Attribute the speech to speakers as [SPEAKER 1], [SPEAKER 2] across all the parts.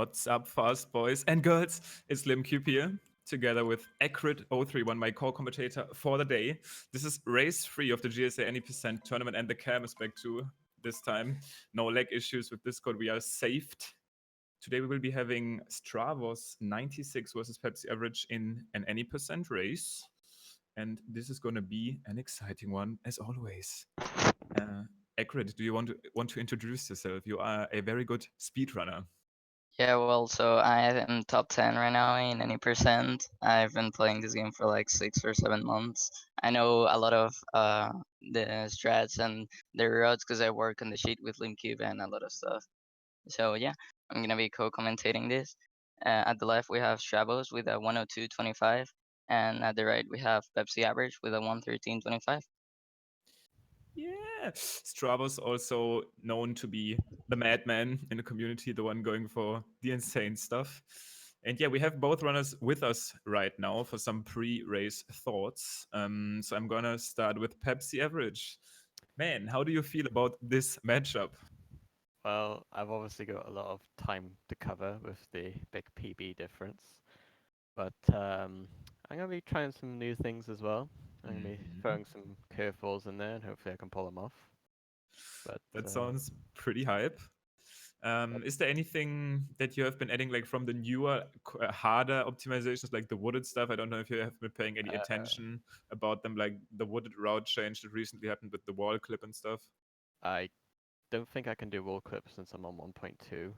[SPEAKER 1] What's up, fast boys and girls? It's LimCube here, together with Acrid031, my co-commentator for the day. This is race 3 of the GSA any percent tournament, and the cam is back too this time. No lag issues with Discord, we are saved. Today we will be having Stravos96 versus PepsiAverage in an any percent race. And this is going to be an exciting one, as always. Acrid, do you want to introduce yourself? You are a very good speedrunner.
[SPEAKER 2] Yeah, well, so I am top 10 right now in any percent. I've been playing this game for like 6 or 7 months. I know a lot of the strats and the routes because I work on the sheet with LimCube and a lot of stuff. So yeah, I'm gonna be co-commentating this. At the left we have Stravos with a 102.25, and at the right we have PepsiAverage with a 113.25.
[SPEAKER 1] Yeah, Stravos also known to be the madman in the community, the one going for the insane stuff. And yeah, we have both runners with us right now for some pre-race thoughts. So I'm gonna start with PepsiAverage. Man, how do you feel about this matchup?
[SPEAKER 3] Well, I've obviously got a lot of time to cover with the big PB difference, but I'm going to be trying some new things as well. I'm going to be throwing some curveballs in there, and hopefully I can pull them off. But
[SPEAKER 1] That sounds pretty hype. Is there anything that you have been adding, like from the newer, harder optimizations, like the wooded stuff? I don't know if you have been paying any attention about them, like the wooded route change that recently happened with the wall clip and stuff.
[SPEAKER 3] I don't think I can do wall clips since I'm on 1.2.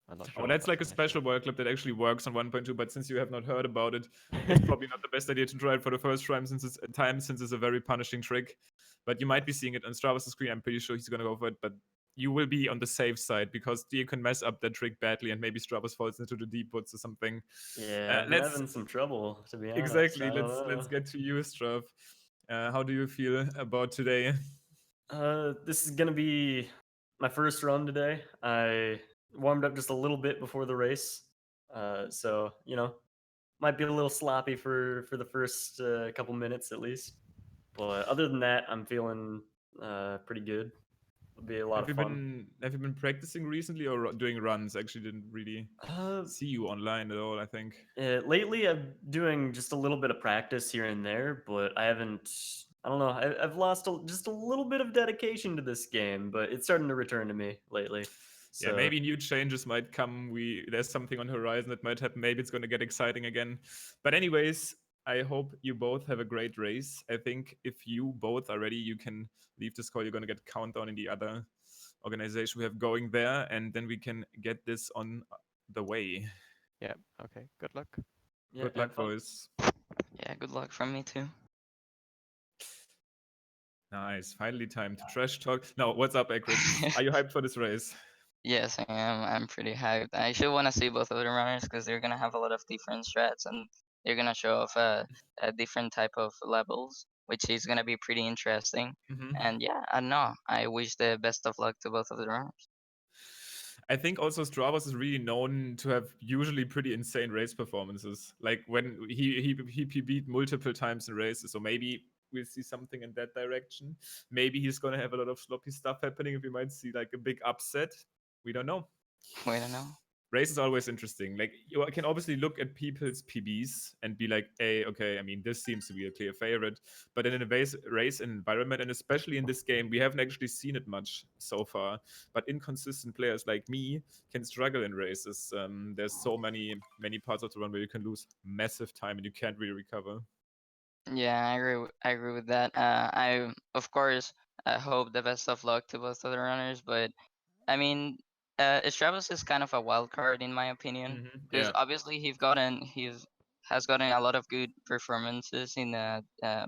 [SPEAKER 3] I'm not sure.
[SPEAKER 1] Oh, that's like a special wall clip that actually works on 1.2, but since you have not heard about it, it's probably not the best idea to try it for the first time since it's a very punishing trick. But you might be seeing it on Stravos' screen. I'm pretty sure he's gonna go for it, but you will be on the safe side because you can mess up that trick badly and maybe Stravos falls into the deep woods or something.
[SPEAKER 4] Yeah, I've been having some trouble, to be honest.
[SPEAKER 1] Exactly. Let's get to you, Strav. How do you feel about today?
[SPEAKER 4] This is gonna be my first run today. I warmed up just a little bit before the race, so might be a little sloppy for the first couple minutes at least. But other than that, I'm feeling pretty good. It'll be a lot of fun.
[SPEAKER 1] Have you been practicing recently or doing runs? Actually, didn't really see you online at all, I think.
[SPEAKER 4] Lately, I'm doing just a little bit of practice here and there, but I haven't. I don't know. I've lost just a little bit of dedication to this game, but it's starting to return to me lately. So.
[SPEAKER 1] Yeah, maybe new changes might come. There's something on the horizon that might happen. Maybe it's going to get exciting again. But anyways, I hope you both have a great race. I think if you both are ready, you can leave this call. You're going to get countdown in the other organization we have going there, and then we can get this on the way.
[SPEAKER 3] Yeah, okay. Good luck.
[SPEAKER 4] Yeah,
[SPEAKER 1] good luck, boys.
[SPEAKER 2] Yeah, good luck from me too.
[SPEAKER 1] Nice. Finally time to trash talk. Now, what's up, Acrid? Are you hyped for this race?
[SPEAKER 2] Yes, I am. I'm pretty hyped. I should want to see both of the runners because they're gonna have a lot of different strats and they're gonna show off a different type of levels, which is gonna be pretty interesting. And yeah, I know. I wish the best of luck to both of the runners.
[SPEAKER 1] I think also Stravos is really known to have usually pretty insane race performances. Like when he PB'd multiple times in races, so maybe we'll see something in that direction. Maybe he's gonna have a lot of sloppy stuff happening. If we might see like a big upset, we don't know.
[SPEAKER 2] We don't know.
[SPEAKER 1] Race is always interesting. Like you can obviously look at people's PBs and be like, hey, okay, I mean, this seems to be a clear favorite. But in a race environment, and especially in this game, we haven't actually seen it much so far. But inconsistent players like me can struggle in races. There's so many parts of the run where you can lose massive time and you can't really recover.
[SPEAKER 2] Yeah, I agree. I agree with that. I of course I hope the best of luck to both of the runners, but I mean, Stravos is kind of a wild card in my opinion because obviously he's has gotten a lot of good performances in the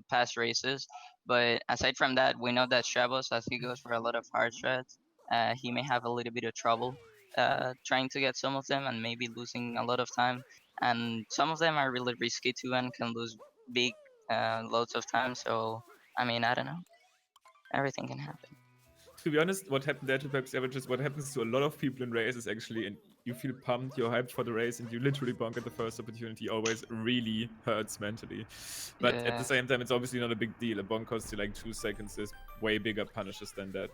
[SPEAKER 2] past races, but aside from that, we know that Stravos, as he goes for a lot of hard strats, he may have a little bit of trouble trying to get some of them and maybe losing a lot of time, and some of them are really risky too and can lose big loads of time. So I mean, I don't know, everything can happen.
[SPEAKER 1] To be honest, what happened there to PepsiAverage is what happens to a lot of people in races actually, and you feel pumped, you're hyped for the race, and you literally bonk at the first opportunity always really hurts mentally. But at the same time, it's obviously not a big deal. A bonk costs you like 2 seconds. There's way bigger punishes than that.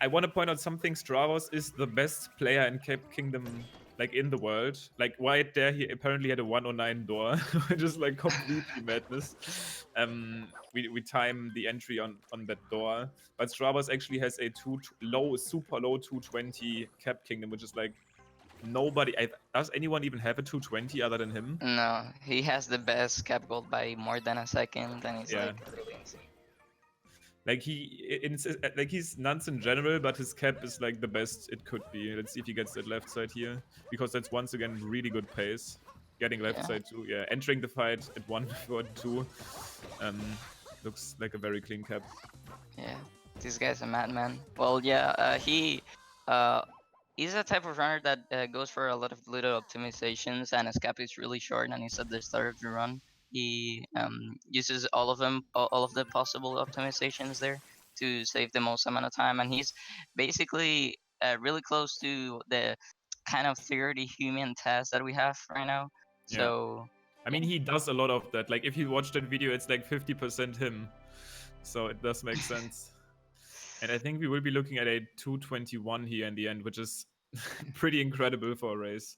[SPEAKER 1] I want to point out something. Stravos is the best player in Cascade Kingdom like in the world. Like right there, he apparently had a 109 door, which is like completely madness. We time the entry on that door, but Stravos actually has a super low 220 cap kingdom, which is like nobody. Does anyone even have a 220 other than him?
[SPEAKER 2] No, he has the best cap gold by more than a second, and he's
[SPEAKER 1] Yeah.
[SPEAKER 2] like really insane.
[SPEAKER 1] Like like he's nuts in general, but his cap is like the best it could be. Let's see if he gets that left side here, because that's once again really good pace. Getting left
[SPEAKER 2] Yeah.
[SPEAKER 1] side too, yeah. Entering the fight at 1-4-2, looks like a very clean cap.
[SPEAKER 2] Yeah, this guy's a madman. Well, yeah, he's a type of runner that goes for a lot of little optimizations, and his cap is really short, and he's at the start of the run. He uses all of them, all of the possible optimizations there to save the most amount of time, and he's basically really close to the kind of 30 human task that we have right now.
[SPEAKER 1] Yeah.
[SPEAKER 2] So
[SPEAKER 1] I mean, he does a lot of that. Like if you watch that video, it's like 50% him, so it does make sense. And I think we will be looking at a 221 here in the end, which is pretty incredible for a race.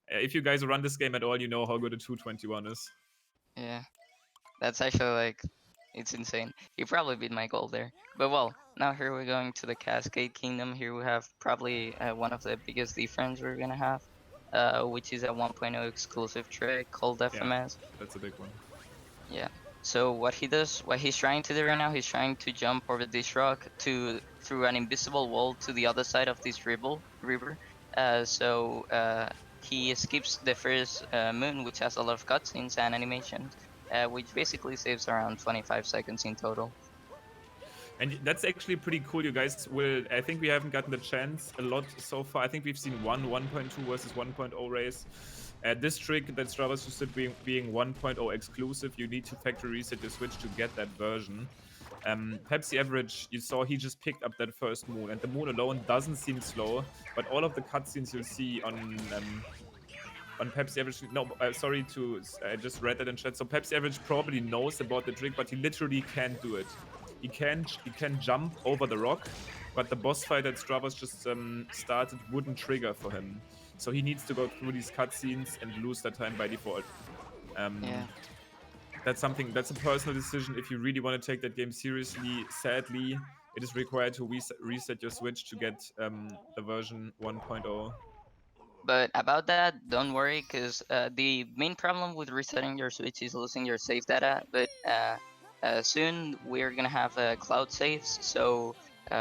[SPEAKER 1] If you guys run this game at all, you know how good a 221 is.
[SPEAKER 2] yeah. That's actually like, it's insane. He probably beat my goal there. But well, now here we're going to the Cascade Kingdom. Here we have probably one of the biggest difference we're gonna have, which is a 1.0 exclusive trick called FMS.
[SPEAKER 1] That's a big one.
[SPEAKER 2] Yeah. So what he does, what he's trying to do right now, he's trying to jump over this rock through an invisible wall to the other side of this river. He skips the first moon, which has a lot of cutscenes and animations, which basically saves around 25 seconds in total.
[SPEAKER 1] And that's actually pretty cool. You guys will, I think we haven't gotten the chance a lot so far. I think we've seen 1.2 versus 1.0 race. This trick that Stravos just did being 1.0 exclusive, you need to factory reset your Switch to get that version. PepsiAverage, you saw he just picked up that first moon, and the moon alone doesn't seem slow, but all of the cutscenes you'll see on PepsiAverage, no, sorry I just read that in chat. So PepsiAverage probably knows about the trick, but he literally can't do it. He can jump over the rock, but the boss fight that Stravos just started wouldn't trigger for him. So he needs to go through these cutscenes and lose that time by default.
[SPEAKER 2] Yeah.
[SPEAKER 1] That's a personal decision. If you really want to take that game seriously, sadly, it is required to reset your Switch to get the version 1.0.
[SPEAKER 2] But about that, don't worry, because the main problem with resetting your Switch is losing your save data. But soon we're gonna have cloud saves, so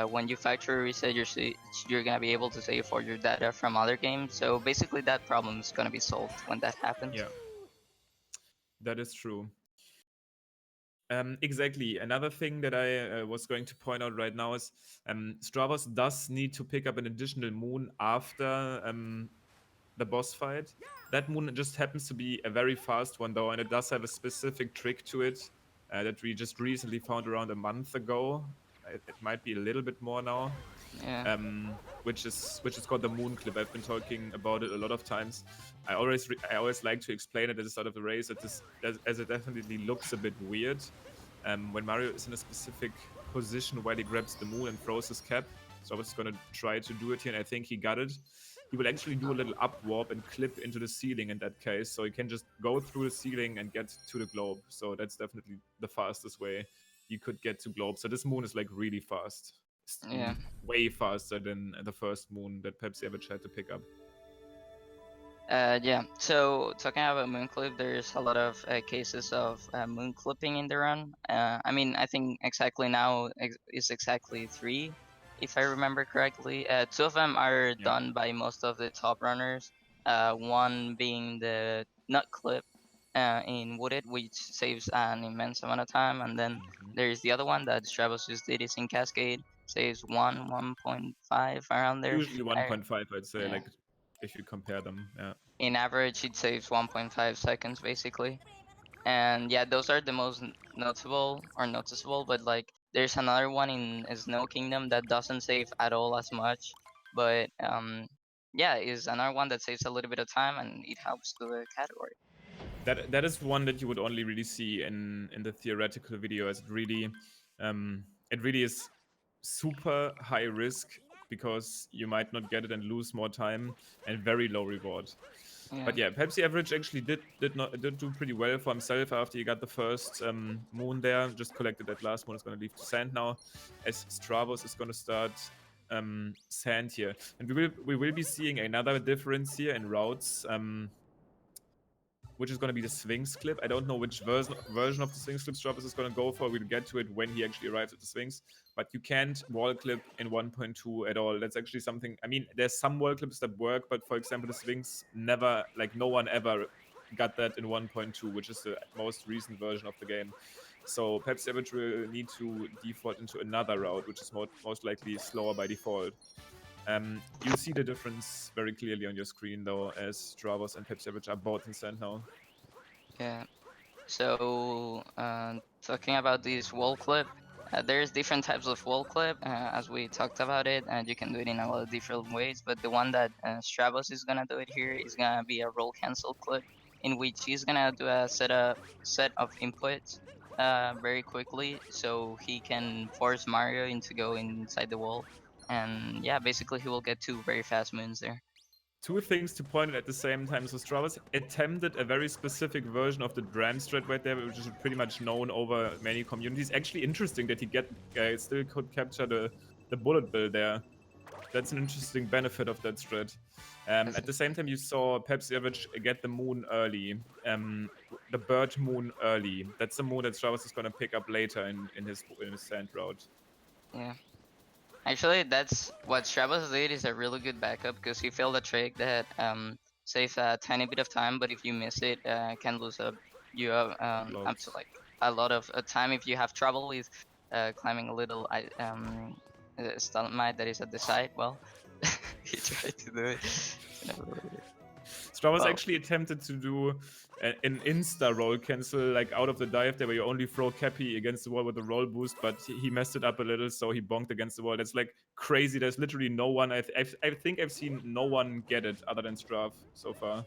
[SPEAKER 2] when you factory reset your Switch, you're gonna be able to save all your data from other games. So basically, that problem is gonna be solved when that happens.
[SPEAKER 1] Yeah, that is true. Exactly. Another thing that I was going to point out right now is Stravos does need to pick up an additional moon after the boss fight. That moon just happens to be a very fast one though, and it does have a specific trick to it that we just recently found around a month ago. It might be a little bit more now.
[SPEAKER 2] Yeah.
[SPEAKER 1] Which is called the moon clip. I've been talking about it a lot of times. I always like to explain it at the start of the race as it definitely looks a bit weird. When Mario is in a specific position while he grabs the moon and throws his cap, so I was gonna try to do it here, and I think he got it. He will actually do a little up warp and clip into the ceiling in that case, so he can just go through the ceiling and get to the globe. So that's definitely the fastest way you could get to globe. So this moon is like really fast.
[SPEAKER 2] Yeah.
[SPEAKER 1] Way faster than the first moon that PepsiAverage had to pick up.
[SPEAKER 2] Yeah, so talking about moon clip, there's a lot of cases of moon clipping in the run. I mean, I think exactly now is exactly 3, if I remember correctly. 2 of them are done by most of the top runners. One being the nut clip in Wooded, which saves an immense amount of time, and then there's the other one that Stravos just did, is in Cascade, saves 1.5 around there.
[SPEAKER 1] Usually 1.5, I'd say,
[SPEAKER 2] Yeah.
[SPEAKER 1] like if you compare them. Yeah.
[SPEAKER 2] In average, it saves 1.5 seconds basically. And yeah, those are the most noticeable, but like there's another one in Snow Kingdom that doesn't save at all as much, but yeah, is another one that saves a little bit of time and it helps to the category.
[SPEAKER 1] That is one that you would only really see in the theoretical video, as it really is super high risk because you might not get it and lose more time and very low reward.
[SPEAKER 2] Yeah.
[SPEAKER 1] But yeah, PepsiAverage actually did do pretty well for himself after he got the first moon there. Just collected that last moon. Is going to leave to sand now, as Stravos is going to start sand here, and we will be seeing another difference here in routes. Which is going to be the Sphinx clip. I don't know which version of the Sphinx clip Stravos is going to go for. We'll get to it when he actually arrives at the Sphinx. But you can't wall clip in 1.2 at all. That's actually something. I mean, there's some wall clips that work, but for example, the Sphinx never, like, no one ever got that in 1.2, which is the most recent version of the game. So PepsiAverage will need to default into another route, which is most likely slower by default. You see the difference very clearly on your screen, though, as Stravos and PepsiAverage are both in sand now.
[SPEAKER 2] Yeah. So talking about this wall clip, there's different types of wall clip, as we talked about it, and you can do it in a lot of different ways. But the one that Stravos is gonna do it here is gonna be a roll cancel clip, in which he's gonna do a set of inputs very quickly, so he can force Mario into going inside the wall, and yeah, basically he will get two very fast moons there.
[SPEAKER 1] Two things to point out at the same time. So Stravos attempted a very specific version of the Dram strat right there, which is pretty much known over many communities. Actually interesting that he still could capture the bullet bill there. That's an interesting benefit of that strat. At the same time, you saw PepsiAverage get the moon early, the bird moon early. That's the moon that Stravos is going to pick up later in his sand route.
[SPEAKER 2] Yeah. Actually, that's what Stravos did is a really good backup because he failed a trick that saves a tiny bit of time, but if you miss it, can lose you have up to like a lot of time if you have trouble with climbing a little stalagmite that is at the side. Well, he tried to do it. It never worked.
[SPEAKER 1] Stravos
[SPEAKER 2] Well,
[SPEAKER 1] actually attempted to do an insta roll cancel, like out of the dive there, where you only throw Cappy against the wall with a roll boost, but he messed it up a little, so he bonked against the wall. That's like crazy. There's literally no one. I think I've seen no one get it other than Strav so far.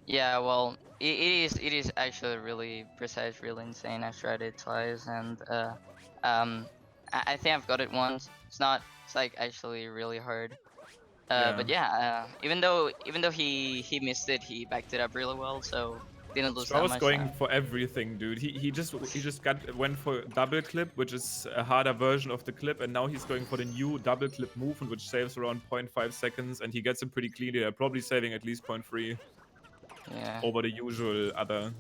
[SPEAKER 2] yeah, well, it is actually really precise, really insane. I've tried it twice, and I think I've got it once. It's like actually really hard. But yeah, even though he missed it, he backed it up really well, so didn't lose that
[SPEAKER 1] Stravos
[SPEAKER 2] much
[SPEAKER 1] going
[SPEAKER 2] time.
[SPEAKER 1] for everything, dude. He just went for double clip, which is a harder version of the clip, and now he's going for the new double clip movement, which saves around 0.5 seconds, and he gets it pretty cleanly. They're probably saving at least 0.3
[SPEAKER 2] Yeah.
[SPEAKER 1] over the usual other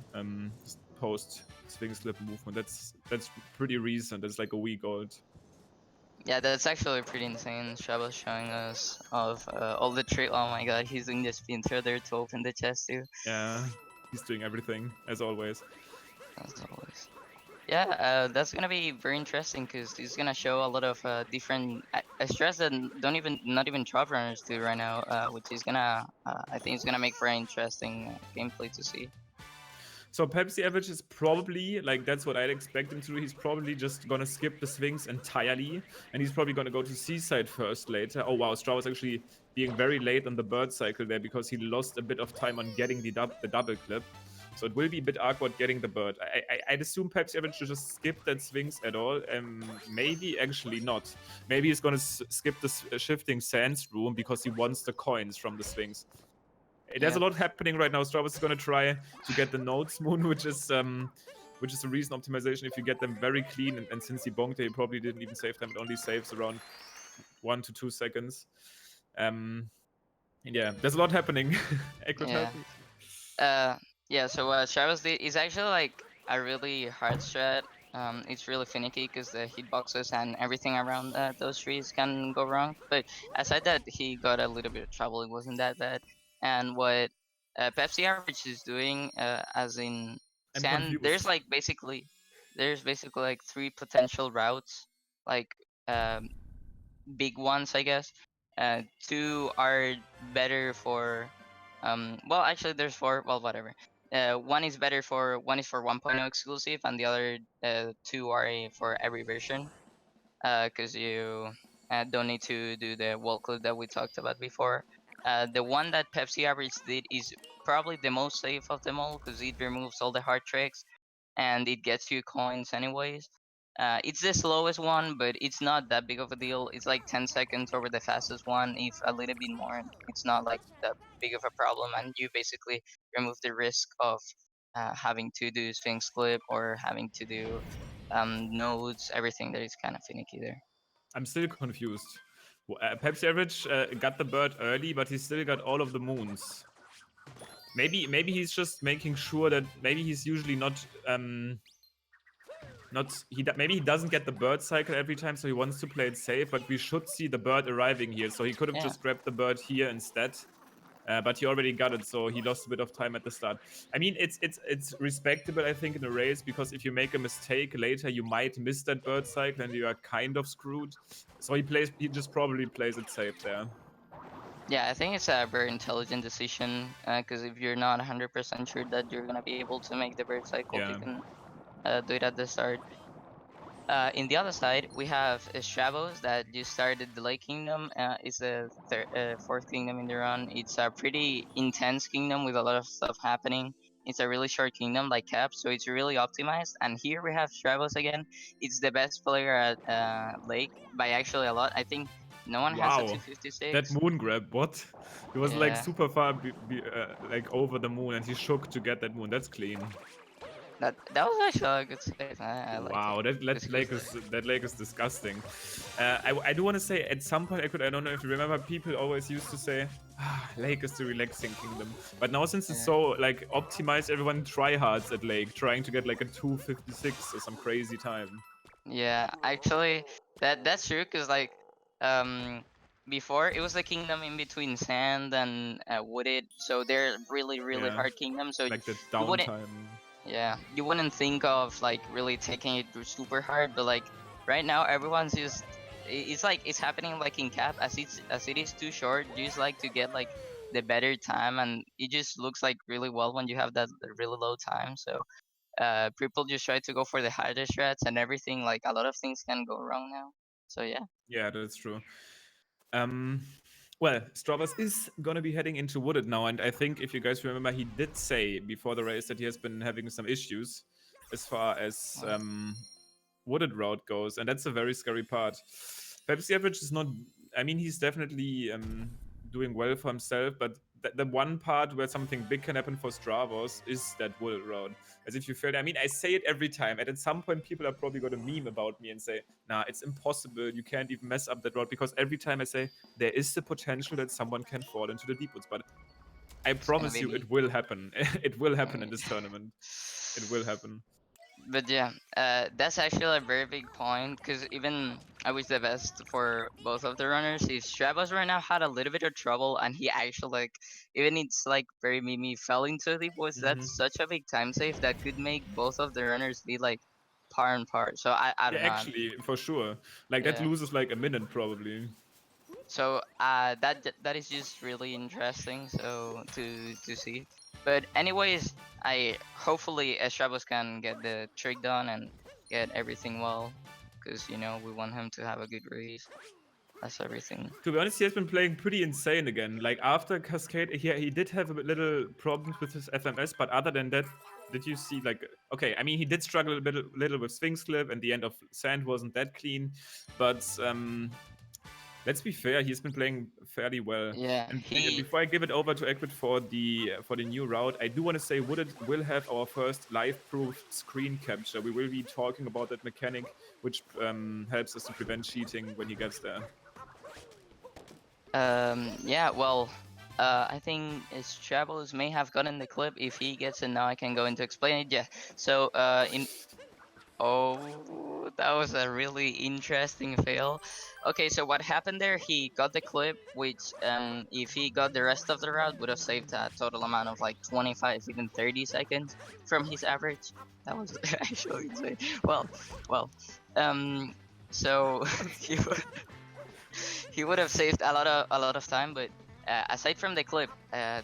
[SPEAKER 1] post swing slip movement. That's pretty recent. It's like a week old.
[SPEAKER 2] Yeah, that's actually pretty insane. Shaba's showing us of all the trick. Oh my god, he's doing the spin throw there to open the chest too.
[SPEAKER 1] Yeah, he's doing everything as always.
[SPEAKER 2] As always. Yeah, that's gonna be very interesting because he's gonna show a lot of different stress that not even top runners do right now, which is gonna I think it's gonna make very interesting gameplay to see.
[SPEAKER 1] So PepsiAverage is probably, like, that's what I'd expect him to do. He's probably just gonna skip the Sphinx entirely, and he's probably gonna go to Seaside first later. Oh wow, Strauss actually being very late on the bird cycle there because he lost a bit of time on getting the double clip. So it will be a bit awkward getting the bird. I'd assume PepsiAverage should just skip that Sphinx at all. Maybe actually not. Maybe he's gonna skip the shifting sands room because he wants the coins from the Sphinx. There's a lot happening right now. Stravos is going to try to get the nodes moon, which is a recent optimization. If you get them very clean, and since he bonked, he probably didn't even save them. It only saves around 1 to 2 seconds. Yeah, there's a lot happening.
[SPEAKER 2] Yeah. Yeah. So Stravos is actually like a really hard strat. It's really finicky because the hitboxes and everything around those trees can go wrong. But aside that, he got a little bit of trouble. It wasn't that bad. And what PepsiAverage is doing, as in
[SPEAKER 1] I'm
[SPEAKER 2] sand,
[SPEAKER 1] confused.
[SPEAKER 2] there's basically like three potential routes, like big ones, I guess. Two are better for, well, actually, there's four. Well, whatever. One is for 1.0 exclusive, and the other two are for every version. Because you don't need to do the wall clip that we talked about before. The one that PepsiAverage did is probably the most safe of them all because it removes all the hard tricks and it gets you coins anyways. It's the slowest one, but it's not that big of a deal. It's like 10 seconds over the fastest one, if a little bit more. It's not like that big of a problem, and you basically remove the risk of having to do Sphinx Clip or having to do nodes, everything that is kind of finicky there.
[SPEAKER 1] I'm still confused. PepsiAverage got the bird early, but he still got all of the moons. Maybe he's just making sure that maybe he's usually maybe he doesn't get the bird cycle every time, so he wants to play it safe. But we should see the bird arriving here, so he could have
[SPEAKER 2] Yeah.
[SPEAKER 1] just grabbed the bird here instead. But he already got it, so he lost a bit of time at the start. I mean, it's respectable, I think, in a race, because if you make a mistake later, you might miss that bird cycle and you are kind of screwed. So he just probably plays it safe there.
[SPEAKER 2] Yeah, I think it's a very intelligent decision, because if you're not 100% sure that you're gonna be able to make the bird cycle, you
[SPEAKER 1] Yeah.
[SPEAKER 2] can do it at the start. In the other side, we have Stravos that just started the Lake Kingdom. It's the fourth kingdom in the run. It's a pretty intense kingdom with a lot of stuff happening. It's a really short kingdom like Cap, so it's really optimized. And here we have Stravos again. It's the best player at Lake by actually a lot. I think no one has a
[SPEAKER 1] Wow.
[SPEAKER 2] 256.
[SPEAKER 1] That moon grab, what? He was like
[SPEAKER 2] Yeah.
[SPEAKER 1] super far like over the moon, and he shook to get that moon. That's clean.
[SPEAKER 2] That was actually a good save. I like it.
[SPEAKER 1] Wow, that lake is disgusting. I do want to say at some point, I don't know if you remember, people always used to say, Lake is the relaxing kingdom. But now since it's so like optimized, everyone tryhards at Lake, trying to get like a 256 or some crazy time.
[SPEAKER 2] Yeah, actually, that's true. Cause like, um, before it was a kingdom in between sand and wooded, so they're really
[SPEAKER 1] Yeah,
[SPEAKER 2] hard kingdoms. So
[SPEAKER 1] like the
[SPEAKER 2] you wouldn't,
[SPEAKER 1] downtime.
[SPEAKER 2] yeah, you wouldn't think of like really taking it super hard. But like right now, everyone's just, it's like it's happening like in Cap, as it is too short. You just like to get like the better time, and it just looks like really well when you have that really low time. So people just try to go for the harder strats and everything. Like a lot of things can go wrong now. So yeah.
[SPEAKER 1] Yeah, that's true. Well, Stravos is gonna be heading into Wooded now, and I think if you guys remember, he did say before the race that he has been having some issues as far as Wooded route goes, and that's a very scary part. PepsiAverage is not. I mean, he's definitely doing well for himself, but the one part where something big can happen for Stravos is that Wooded route. As if you feel. I mean, I say it every time, and at some point, people are probably going to meme about me and say, "Nah, it's impossible. You can't even mess up that route." Because every time I say there is the potential that someone can fall into the deep woods, but I
[SPEAKER 2] It's gonna
[SPEAKER 1] promise
[SPEAKER 2] be
[SPEAKER 1] you,
[SPEAKER 2] me.
[SPEAKER 1] it will happen. It will happen in this tournament. It will happen.
[SPEAKER 2] But yeah, that's actually a very big point, because even I wish the best for both of the runners. If Stravos right now had a little bit of trouble and he actually like, even it's like very mimi fell into the woods, that's such a big time save that could make both of the runners be like par and par. So I
[SPEAKER 1] Yeah,
[SPEAKER 2] don't know.
[SPEAKER 1] actually, for sure. Like that
[SPEAKER 2] Yeah.
[SPEAKER 1] loses like a minute probably.
[SPEAKER 2] So that is just really interesting. So to see. But anyways, I hopefully Estrabos can get the trick done and get everything well, because we want him to have a good race. That's everything.
[SPEAKER 1] To be honest, he has been playing pretty insane again. Like after Cascade, he did have a little problems with his FMS, but other than that, did you see like okay? I mean, he did struggle a little with Sphinx Clip, and the end of Sand wasn't that clean, but let's be fair, he's been playing fairly well.
[SPEAKER 2] Yeah,
[SPEAKER 1] And
[SPEAKER 2] he.
[SPEAKER 1] before I give it over to Equid for the new route, I do want to say Wooded will have our first live-proof screen capture. We will be talking about that mechanic, which helps us to prevent cheating when he gets there.
[SPEAKER 2] Yeah, well, I think Stravos may have gotten the clip. If he gets it now, I can go into explain it. Yeah. So in Oh, that was a really interesting fail. Okay, so what happened there? He got the clip, which if he got the rest of the route, would have saved a total amount of like 25, even 30 seconds from his average. That was actually insane. Well, so he would have saved a lot of time, but. Aside from the clip,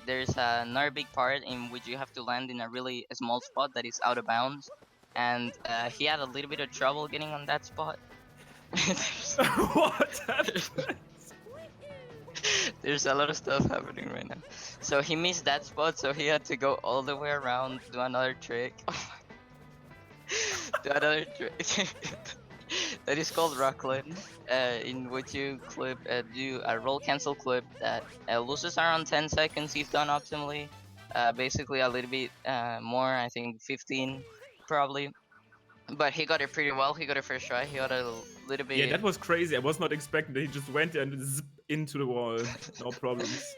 [SPEAKER 2] there's another big part in which you have to land in a really small spot that is out of bounds, and he had a little bit of trouble getting on that spot.
[SPEAKER 1] What happened?
[SPEAKER 2] There's a lot of stuff happening right now. So he missed that spot, so he had to go all the way around, do another trick. Do another trick. That is called rock clip, in which you do a roll cancel clip that loses around 10 seconds if done optimally. Basically a little bit more, I think 15 probably. But he got it pretty well. He got it first try. He got a little bit.
[SPEAKER 1] Yeah, that was crazy. I was not expecting that. He just went and zip into the wall. No problems.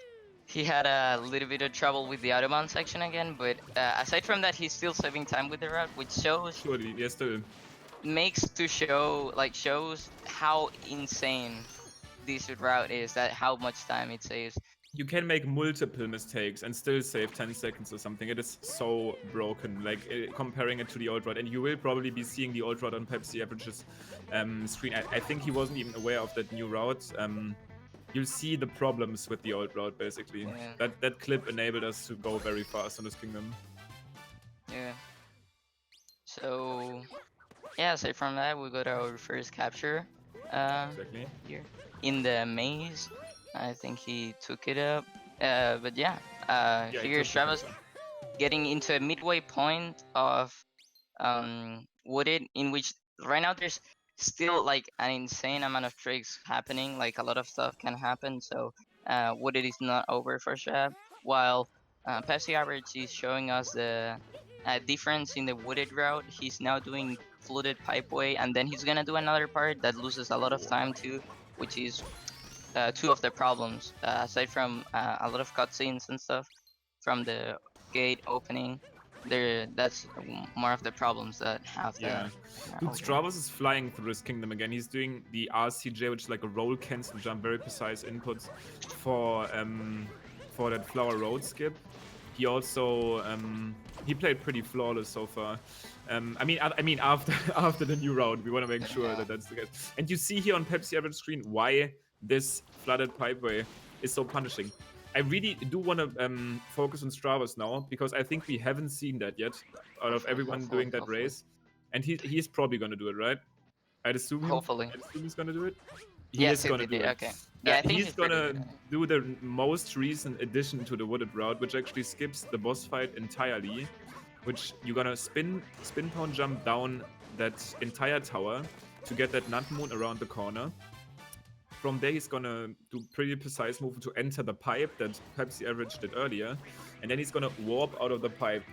[SPEAKER 2] He had a little bit of trouble with the Autobahn section again, but aside from that, he's still saving time with the route, which
[SPEAKER 1] Surely, yes, still.
[SPEAKER 2] shows how insane this route is, that how much time it saves.
[SPEAKER 1] You can make multiple mistakes and still save 10 seconds or something. It is so broken, like comparing it to the old route. And you will probably be seeing the old route on PepsiAverage's screen. I think he wasn't even aware of that new route. You'll see the problems with the old route, basically.
[SPEAKER 2] Yeah.
[SPEAKER 1] That clip enabled us to go very fast on this kingdom.
[SPEAKER 2] Yeah. So, yeah, aside from that, we got our first capture
[SPEAKER 1] Exactly.
[SPEAKER 2] here in the maze. I think he took it up. But yeah,
[SPEAKER 1] Yeah,
[SPEAKER 2] here
[SPEAKER 1] it took the
[SPEAKER 2] Stravos
[SPEAKER 1] capture.
[SPEAKER 2] getting into a midway point of wooded, in which right now there's still like an insane amount of tricks happening. Like a lot of stuff can happen. So wooded is not over for Strav. While PepsiAverage is showing us the difference in the wooded route. He's now doing flooded pipeway, and then he's gonna do another part that loses a lot of time too, which is two of the problems. Aside from a lot of cutscenes and stuff from the gate opening, that's more of the problems that have
[SPEAKER 1] Yeah.
[SPEAKER 2] the
[SPEAKER 1] Dude, Stravos is flying through this kingdom again. He's doing the RCJ, which is like a roll cancel jump, very precise inputs for that flower road skip. He also he played pretty flawless so far. I mean after after the new round, we want to make sure that that's the case. And you see here on PepsiAverage screen why this flooded pipeway is so punishing. I really do want to focus on Stravos now, because I think we haven't seen that yet out of everyone doing that race. And he's probably going to do it, right? I'd assume
[SPEAKER 2] Hopefully.
[SPEAKER 1] he's going to do it. He
[SPEAKER 2] Yes,
[SPEAKER 1] is going to
[SPEAKER 2] he
[SPEAKER 1] do
[SPEAKER 2] did.
[SPEAKER 1] it.
[SPEAKER 2] Okay. Yeah, I think
[SPEAKER 1] he's going
[SPEAKER 2] pretty
[SPEAKER 1] to
[SPEAKER 2] good.
[SPEAKER 1] do the most recent addition to the wooded route, which actually skips the boss fight entirely, which you're going to spin pound jump down that entire tower to get that nut moon around the corner. From there, he's gonna do pretty precise movement to enter the pipe that PepsiAverage did earlier, and then he's gonna warp out of the pipe.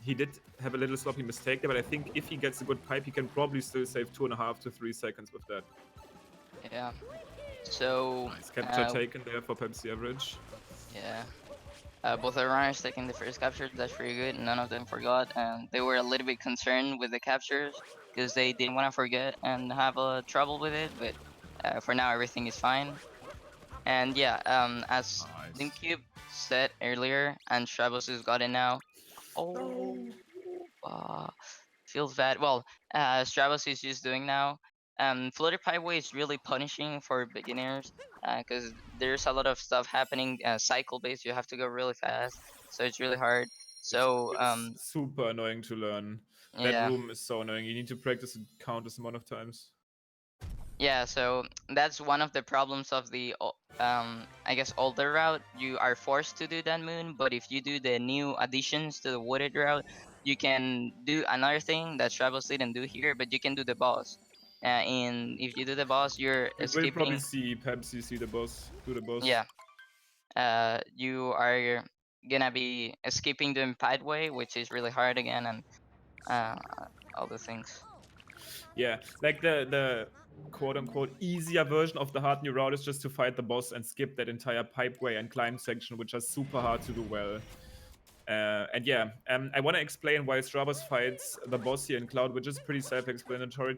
[SPEAKER 1] He did have a little sloppy mistake there, but I think if he gets a good pipe, he can probably still save 2.5 to 3 seconds with that.
[SPEAKER 2] Yeah. So.
[SPEAKER 1] Nice capture taken there for PepsiAverage.
[SPEAKER 2] Yeah. Both the runners taking the first capture, that's pretty good. None of them forgot, and they were a little bit concerned with the captures because they didn't want to forget and have trouble with it. But for now, everything is fine. And yeah, as
[SPEAKER 1] Nice.
[SPEAKER 2] Limcube said earlier, and Stravos has got it now. Oh, feels bad. Well, Stravos is just doing now. Floater Pipeway is really punishing for beginners because there's a lot of stuff happening cycle based. You have to go really fast, so it's really hard. So
[SPEAKER 1] it's super annoying to learn. That
[SPEAKER 2] yeah.
[SPEAKER 1] room is so annoying. You need to practice it countless amount of times.
[SPEAKER 2] Yeah, so that's one of the problems of the I guess older route. You are forced to do that moon, but if you do the new additions to the wooded route, you can do another thing that Stravos didn't do here, but you can do the boss. And if you do the boss, you're
[SPEAKER 1] We will
[SPEAKER 2] skipping.
[SPEAKER 1] probably see Pepsi do the boss.
[SPEAKER 2] Yeah. You are gonna be skipping the pathway, which is really hard again, and all the things.
[SPEAKER 1] Yeah, like the quote-unquote easier version of the hard new route is just to fight the boss and skip that entire pipeway and climb section, which are super hard to do well. And yeah, I want to explain why Stravos fights the boss here in Cloud, which is pretty self-explanatory.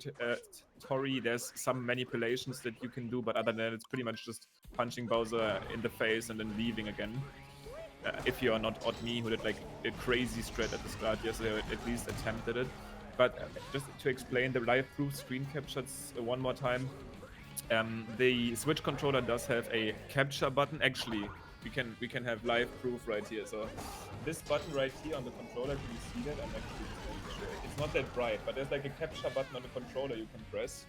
[SPEAKER 1] There's some manipulations that you can do, but other than that, it's pretty much just punching Bowser in the face and then leaving again. If you are not Oddme, who did like a crazy strat at the start yesterday, or at least attempted it. But just to explain the live-proof screen captures one more time, the Switch controller does have a capture button. Actually, we can have live-proof right here. So this button right here on the controller, can you see that? I'm actually just going to show it. It's not that bright, but there's like a capture button on the controller you can press.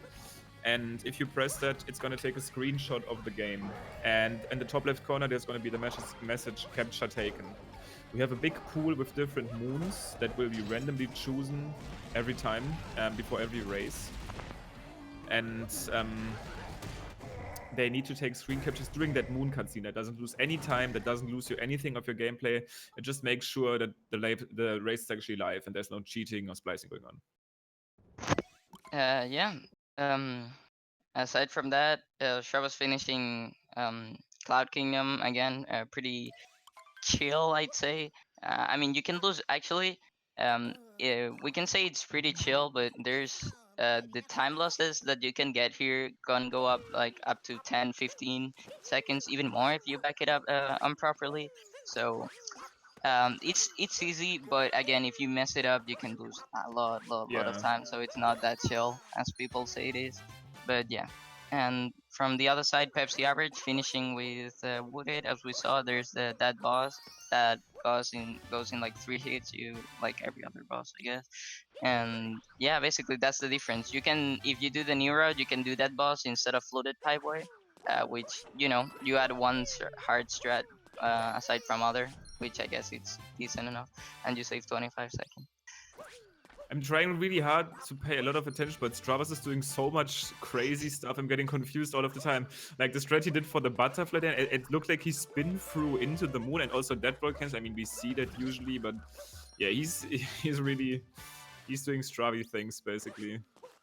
[SPEAKER 1] And if you press that, it's going to take a screenshot of the game. And in the top left corner, there's going to be the message capture taken. We have a big pool with different moons that will be randomly chosen every time before every race. and they need to take screen captures during that moon cutscene. That doesn't lose any time, that doesn't lose you anything of your gameplay. It just makes sure that the race is actually live and there's no cheating or splicing going on.
[SPEAKER 2] Yeah. Aside from that, Stravos finishing Cloud Kingdom again, pretty chill, I'd say. I mean, you can lose actually. We can say it's pretty chill, but there's the time losses that you can get here can go up like up to 10, 15 seconds, even more if you back it up improperly. So it's easy, but again, if you mess it up, you can lose a lot of
[SPEAKER 1] Yeah.
[SPEAKER 2] time. So it's not that chill as people say it is. But yeah. And from the other side, PepsiAverage finishing with Wooded, as we saw. There's that boss that goes in like 3 hits. You like every other boss, I guess. And yeah, basically that's the difference. You can, if you do the new route, you can do that boss instead of floated pipeway, which you add one hard strat aside from other, which I guess it's decent enough, and you save 25 seconds.
[SPEAKER 1] I'm trying really hard to pay a lot of attention, but Stravos is doing so much crazy stuff. I'm getting confused all of the time. Like the strat he did for the butterfly, there, it looked like he spin through into the moon, and also dead volcanoes. I mean, we see that usually, but yeah, he's doing Stravi things basically.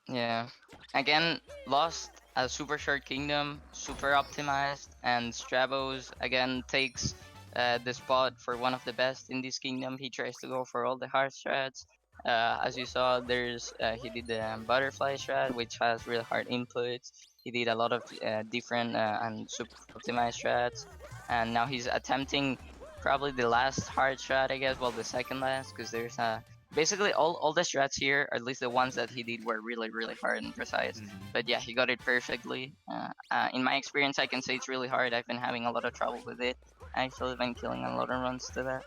[SPEAKER 2] Yeah. Again, lost a super short kingdom, super optimized, and Stravos again takes the spot for one of the best in this kingdom. He tries to go for all the hard strats. As you saw, he did the butterfly strat, which has really hard inputs. He did a lot of different and super optimized strats, and now he's attempting probably the last hard strat, I guess. Well, the second last, because there's basically all the strats here, or at least the ones that he did, were really hard and precise. But yeah, he got it perfectly. In my experience, I can say it's really hard. I've been having a lot of trouble with it. I actually been killing a lot of runs to that.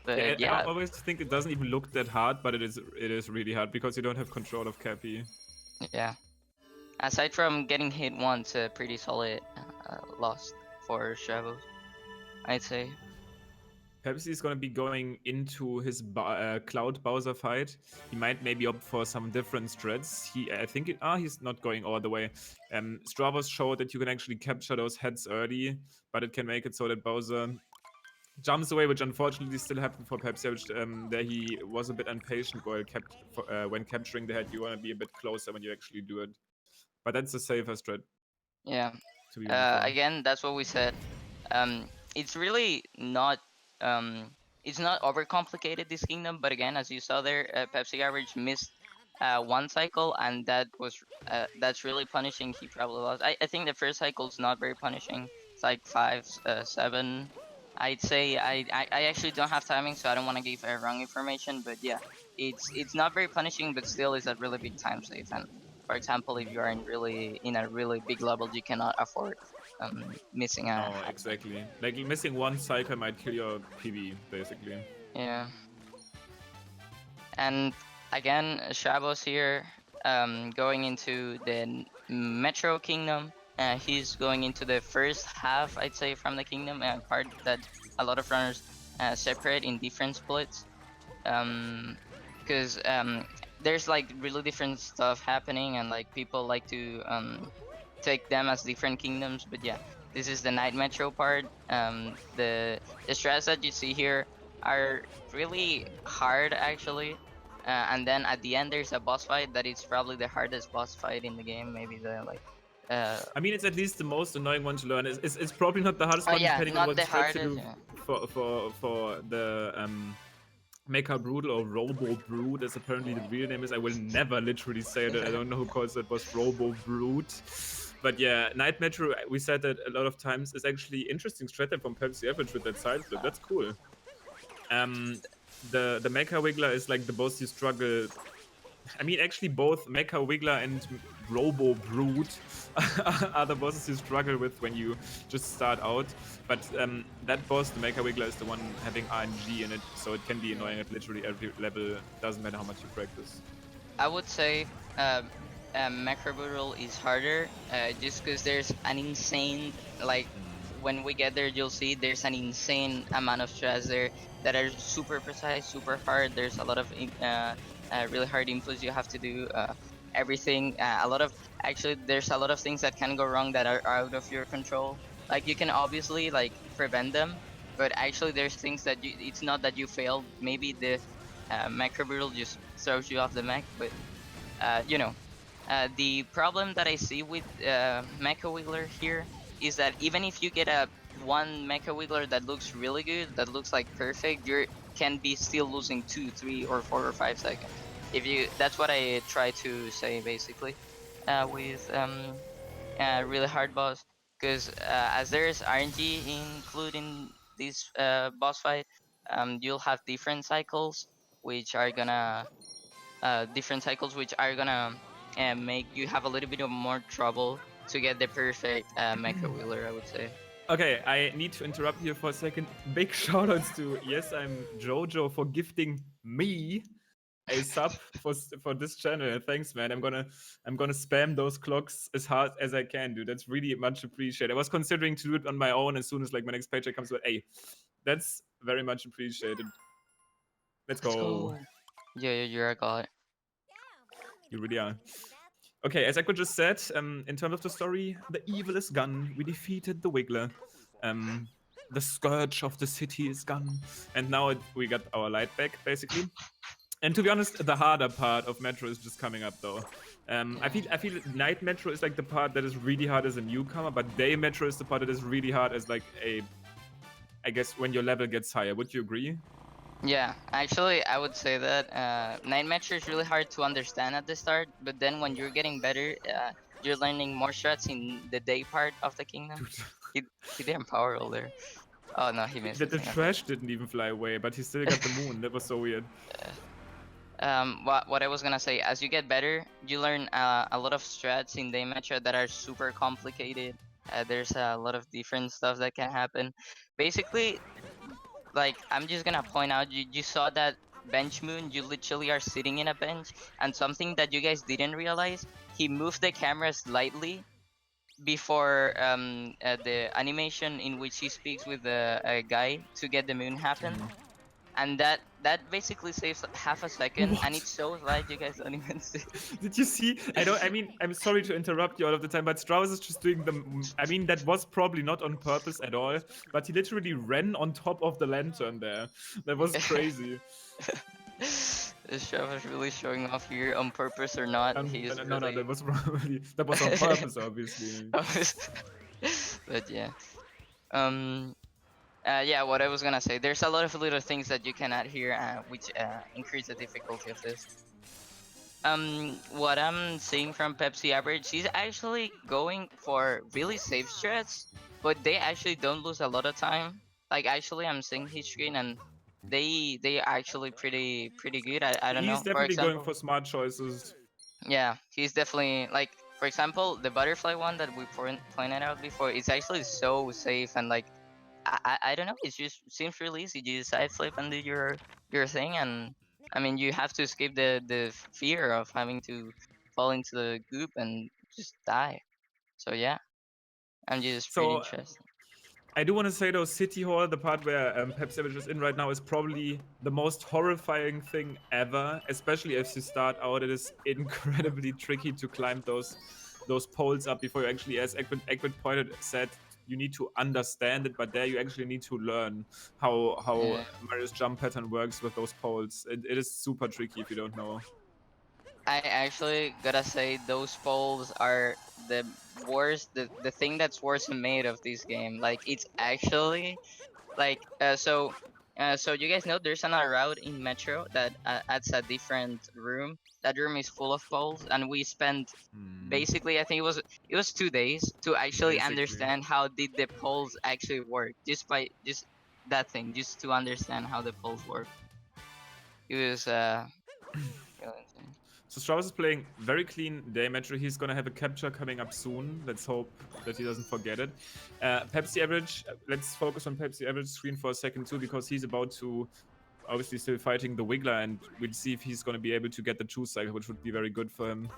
[SPEAKER 2] But
[SPEAKER 1] I always think it doesn't even look that hard, but it is really hard because you don't have control of Cappy.
[SPEAKER 2] Yeah. Aside from getting hit once, a pretty solid loss for Stravos, I'd say.
[SPEAKER 1] Pepsi is going to be going into his Cloud Bowser fight. He might maybe opt for some different strats. He's not going all the way. Stravos showed that you can actually capture those heads early, but it can make it so that Bowser jumps away, which unfortunately still happened for Pepsi, which there he was a bit impatient when capturing the head. You want to be a bit closer when you actually do it. But that's the safer strat.
[SPEAKER 2] Yeah.
[SPEAKER 1] To be honest.
[SPEAKER 2] Again, that's what we said. It's really not it's not overcomplicated, this kingdom, but again, as you saw there, PepsiAverage missed one cycle, and that's really punishing. He probably lost. I think the first cycle is not very punishing. It's like 5, 7. I'd say I actually don't have timing, so I don't want to give wrong information. But yeah, it's not very punishing, but still is a really big time save. And for example, if you are in a really big level, you cannot afford missing a.
[SPEAKER 1] No, exactly. Like missing one cycle might kill your PB, basically.
[SPEAKER 2] Yeah. And again, Stravos here, going into the Metro Kingdom. He's going into the first half, I'd say, from the kingdom, part that a lot of runners separate in different splits. Because there's like really different stuff happening, and like people like to take them as different kingdoms. But yeah, this is the Night Metro part. The strats that you see here are really hard, actually. And then at the end, there's a boss fight that is probably the hardest boss fight in the game. Maybe the like.
[SPEAKER 1] I mean, it's at least the most annoying one to learn. It's probably not the hardest one,
[SPEAKER 2] yeah,
[SPEAKER 1] depending
[SPEAKER 2] not
[SPEAKER 1] on what
[SPEAKER 2] the
[SPEAKER 1] strat you
[SPEAKER 2] hardest.
[SPEAKER 1] do for the Mecha Brutal or Robo Brute, as apparently the real name is. I will never literally say that. I don't know who calls that boss Robo Brute. But yeah, Night Metro, we said that a lot of times, is actually interesting strat from PepsiAverage with that side flip. That's cool. The Mecha Wiggler is like the boss you struggle. I mean, actually, both Mecha Wiggler and Robo Brute are the bosses you struggle with when you just start out. But that boss, the Mecha Wiggler, is the one having RNG in it, so it can be annoying at literally every level. Doesn't matter how much you practice.
[SPEAKER 2] I would say Mecha Brutal is harder, just because there's an insane, like, when we get there, you'll see there's an insane amount of strats there that are super precise, super hard. There's a lot of really hard inputs you have to do. everything. Actually, there's a lot of things that can go wrong that are out of your control. Like you can obviously like prevent them, but actually there's things that it's not that you failed. Maybe the macro brutal just throws you off the mech, but you know, the problem that I see with Mecha Wiggler here is that even if you get a one Mecha Wiggler that looks really good, that looks like perfect, you can be still losing 2, 3, or 4 or 5 seconds. If you, that's what I try to say basically with really hard boss, because as there is RNG including this boss fight, you'll have different cycles which are gonna make you have a little bit of more trouble to get the perfect mecha wheeler, I would say.
[SPEAKER 1] Okay, I need to interrupt here for a second. Big shoutouts to Yes, I'm Jojo for gifting me a sub for this channel. Thanks, man. I'm gonna spam those clocks as hard as I can, dude. That's really much appreciated. I was considering to do it on my own as soon as like my next paycheck comes, but hey, that's very much appreciated. Let's
[SPEAKER 2] Let's
[SPEAKER 1] go.
[SPEAKER 2] go. Yeah, you're a god.
[SPEAKER 1] You really are. Okay, as Echo just said, in terms of the story, the evil is gone. We defeated the Wiggler. The scourge of the city is gone, and now we got our light back, basically. And to be honest, the harder part of Metro is just coming up, though. I feel Night Metro is like the part that is really hard as a newcomer, but Day Metro is the part that is really hard as like I guess when your level gets higher. Would you agree?
[SPEAKER 2] Yeah, actually, I would say that Night Metro is really hard to understand at the start, but then when you're getting better, you're learning more strats in the day part of the kingdom. He didn't power roll there. Oh no, he missed
[SPEAKER 1] The
[SPEAKER 2] the thing. Okay.
[SPEAKER 1] trash didn't even fly away, but he still got the moon. That was so weird.
[SPEAKER 2] What I was gonna say, as you get better, you learn a lot of strats in day Metro that are super complicated. There's a lot of different stuff that can happen. Basically, like I'm just gonna point out, you saw that bench moon. You literally are sitting in a bench, and something that you guys didn't realize, he moved the camera slightly before the animation in which he speaks with a guy to get the moon happen, and that basically saves half a second.
[SPEAKER 1] What?
[SPEAKER 2] And it's so light you guys don't even see.
[SPEAKER 1] Did you see? I mean, I'm sorry to interrupt you all of the time, but Strauss is just doing the. I mean, that was probably not on purpose at all, but he literally ran on top of the lantern there. That was crazy.
[SPEAKER 2] This show is really showing off here on purpose or not. He's
[SPEAKER 1] No,
[SPEAKER 2] really...
[SPEAKER 1] that was probably on purpose, obviously.
[SPEAKER 2] But yeah. Yeah, what I was gonna say, there's a lot of little things that you can add here, which increase the difficulty of this. What I'm seeing from PepsiAverage, he's actually going for really safe strats, but they actually don't lose a lot of time. Like actually, I'm seeing his screen and they are actually pretty good. I don't
[SPEAKER 1] He's
[SPEAKER 2] know. For
[SPEAKER 1] definitely going
[SPEAKER 2] example,
[SPEAKER 1] for smart choices.
[SPEAKER 2] yeah, he's definitely like, for example, the butterfly one that we pointed out before. It's actually so safe and like I don't know. It just seems really easy. You just side flip and do your thing, and I mean you have to escape the fear of having to fall into the goop and just die. So yeah, I'm just pretty
[SPEAKER 1] So
[SPEAKER 2] interested.
[SPEAKER 1] I do want to say though, City Hall, the part where PepsiAverage is in right now, is probably the most horrifying thing ever. Especially if you start out, it is incredibly tricky to climb those poles up before you actually, as Egbert said, you need to understand it, but there you actually need to learn how
[SPEAKER 2] Yeah.
[SPEAKER 1] Mario's jump pattern works with those poles. It is super tricky if you don't know.
[SPEAKER 2] I actually gotta say those poles are the worst. The thing that's worst made of this game. Like it's actually like so you guys know there's another route in Metro that adds a different room. That room is full of poles, and we spent basically, I think it was 2 days to actually
[SPEAKER 1] Basically.
[SPEAKER 2] understand how did the poles actually work, just by just that thing, just to understand how the poles work. It was really insane.
[SPEAKER 1] So Strauss is playing very clean day Metro. He's gonna have a capture coming up soon. Let's hope that he doesn't forget it. PepsiAverage, let's focus on PepsiAverage screen for a second too, because he's about to obviously still fighting the Wiggler, and we'll see if he's gonna be able to get the 2 cycle, which would be very good for him.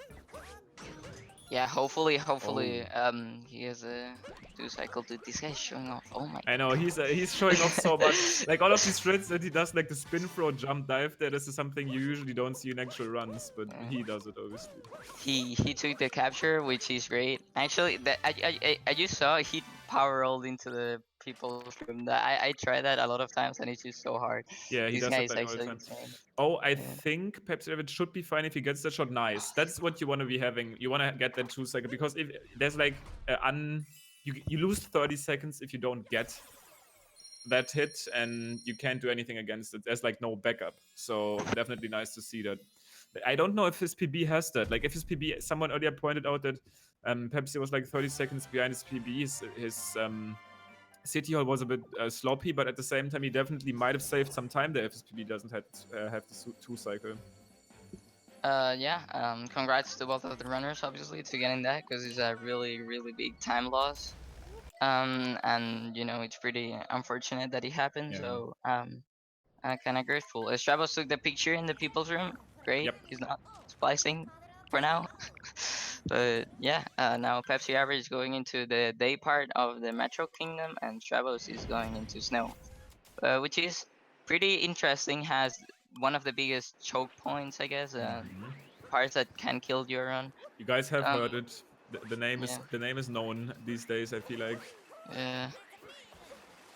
[SPEAKER 2] Yeah, hopefully,
[SPEAKER 1] Oh.
[SPEAKER 2] he has a 2-cycle. Dude, this guy's showing off. Oh my
[SPEAKER 1] I know he's showing off so much. Like all of these strats that he does, like the spin throw, jump, dive. There, this is something you usually don't see in actual runs, but
[SPEAKER 2] Yeah.
[SPEAKER 1] he does it obviously.
[SPEAKER 2] He took the capture, which is great. Actually, that I just saw he power rolled into the people's room. That I tried that a lot of times, and it's just so hard.
[SPEAKER 1] Yeah, he
[SPEAKER 2] This
[SPEAKER 1] does
[SPEAKER 2] guy
[SPEAKER 1] it
[SPEAKER 2] is
[SPEAKER 1] like all the
[SPEAKER 2] actually
[SPEAKER 1] time.
[SPEAKER 2] insane.
[SPEAKER 1] Oh, I
[SPEAKER 2] Yeah.
[SPEAKER 1] think PepsiAverage should be fine if he gets that shot. Nice. That's what you want to be having. You want to get that 2-cycle because if there's like you lose 30 seconds if you don't get that hit, and you can't do anything against it. There's like no backup. So definitely nice to see that. I don't know if his PB has that. Like if his PB, someone earlier pointed out that Pepsi was like 30 seconds behind his PB. His City Hall was a bit sloppy, but at the same time, he definitely might have saved some time there if his PB doesn't have the 2-cycle.
[SPEAKER 2] Yeah. Congrats to both of the runners, obviously, to getting that because it's a really big time loss. And you know it's pretty unfortunate that it happened.
[SPEAKER 1] Yeah.
[SPEAKER 2] So kind of grateful. Stravos took the picture in the people's room. Great.
[SPEAKER 1] Yep.
[SPEAKER 2] He's not splicing for now. But yeah, now Pepsi Average is going into the day part of the Metro Kingdom, and Stravos is going into Snow, which is pretty interesting. Has one of the biggest choke points, I guess.
[SPEAKER 1] Mhm.
[SPEAKER 2] Parts that can kill your run.
[SPEAKER 1] You guys have
[SPEAKER 2] Um,
[SPEAKER 1] heard it. The name
[SPEAKER 2] yeah,
[SPEAKER 1] is known these days. I feel like
[SPEAKER 2] yeah,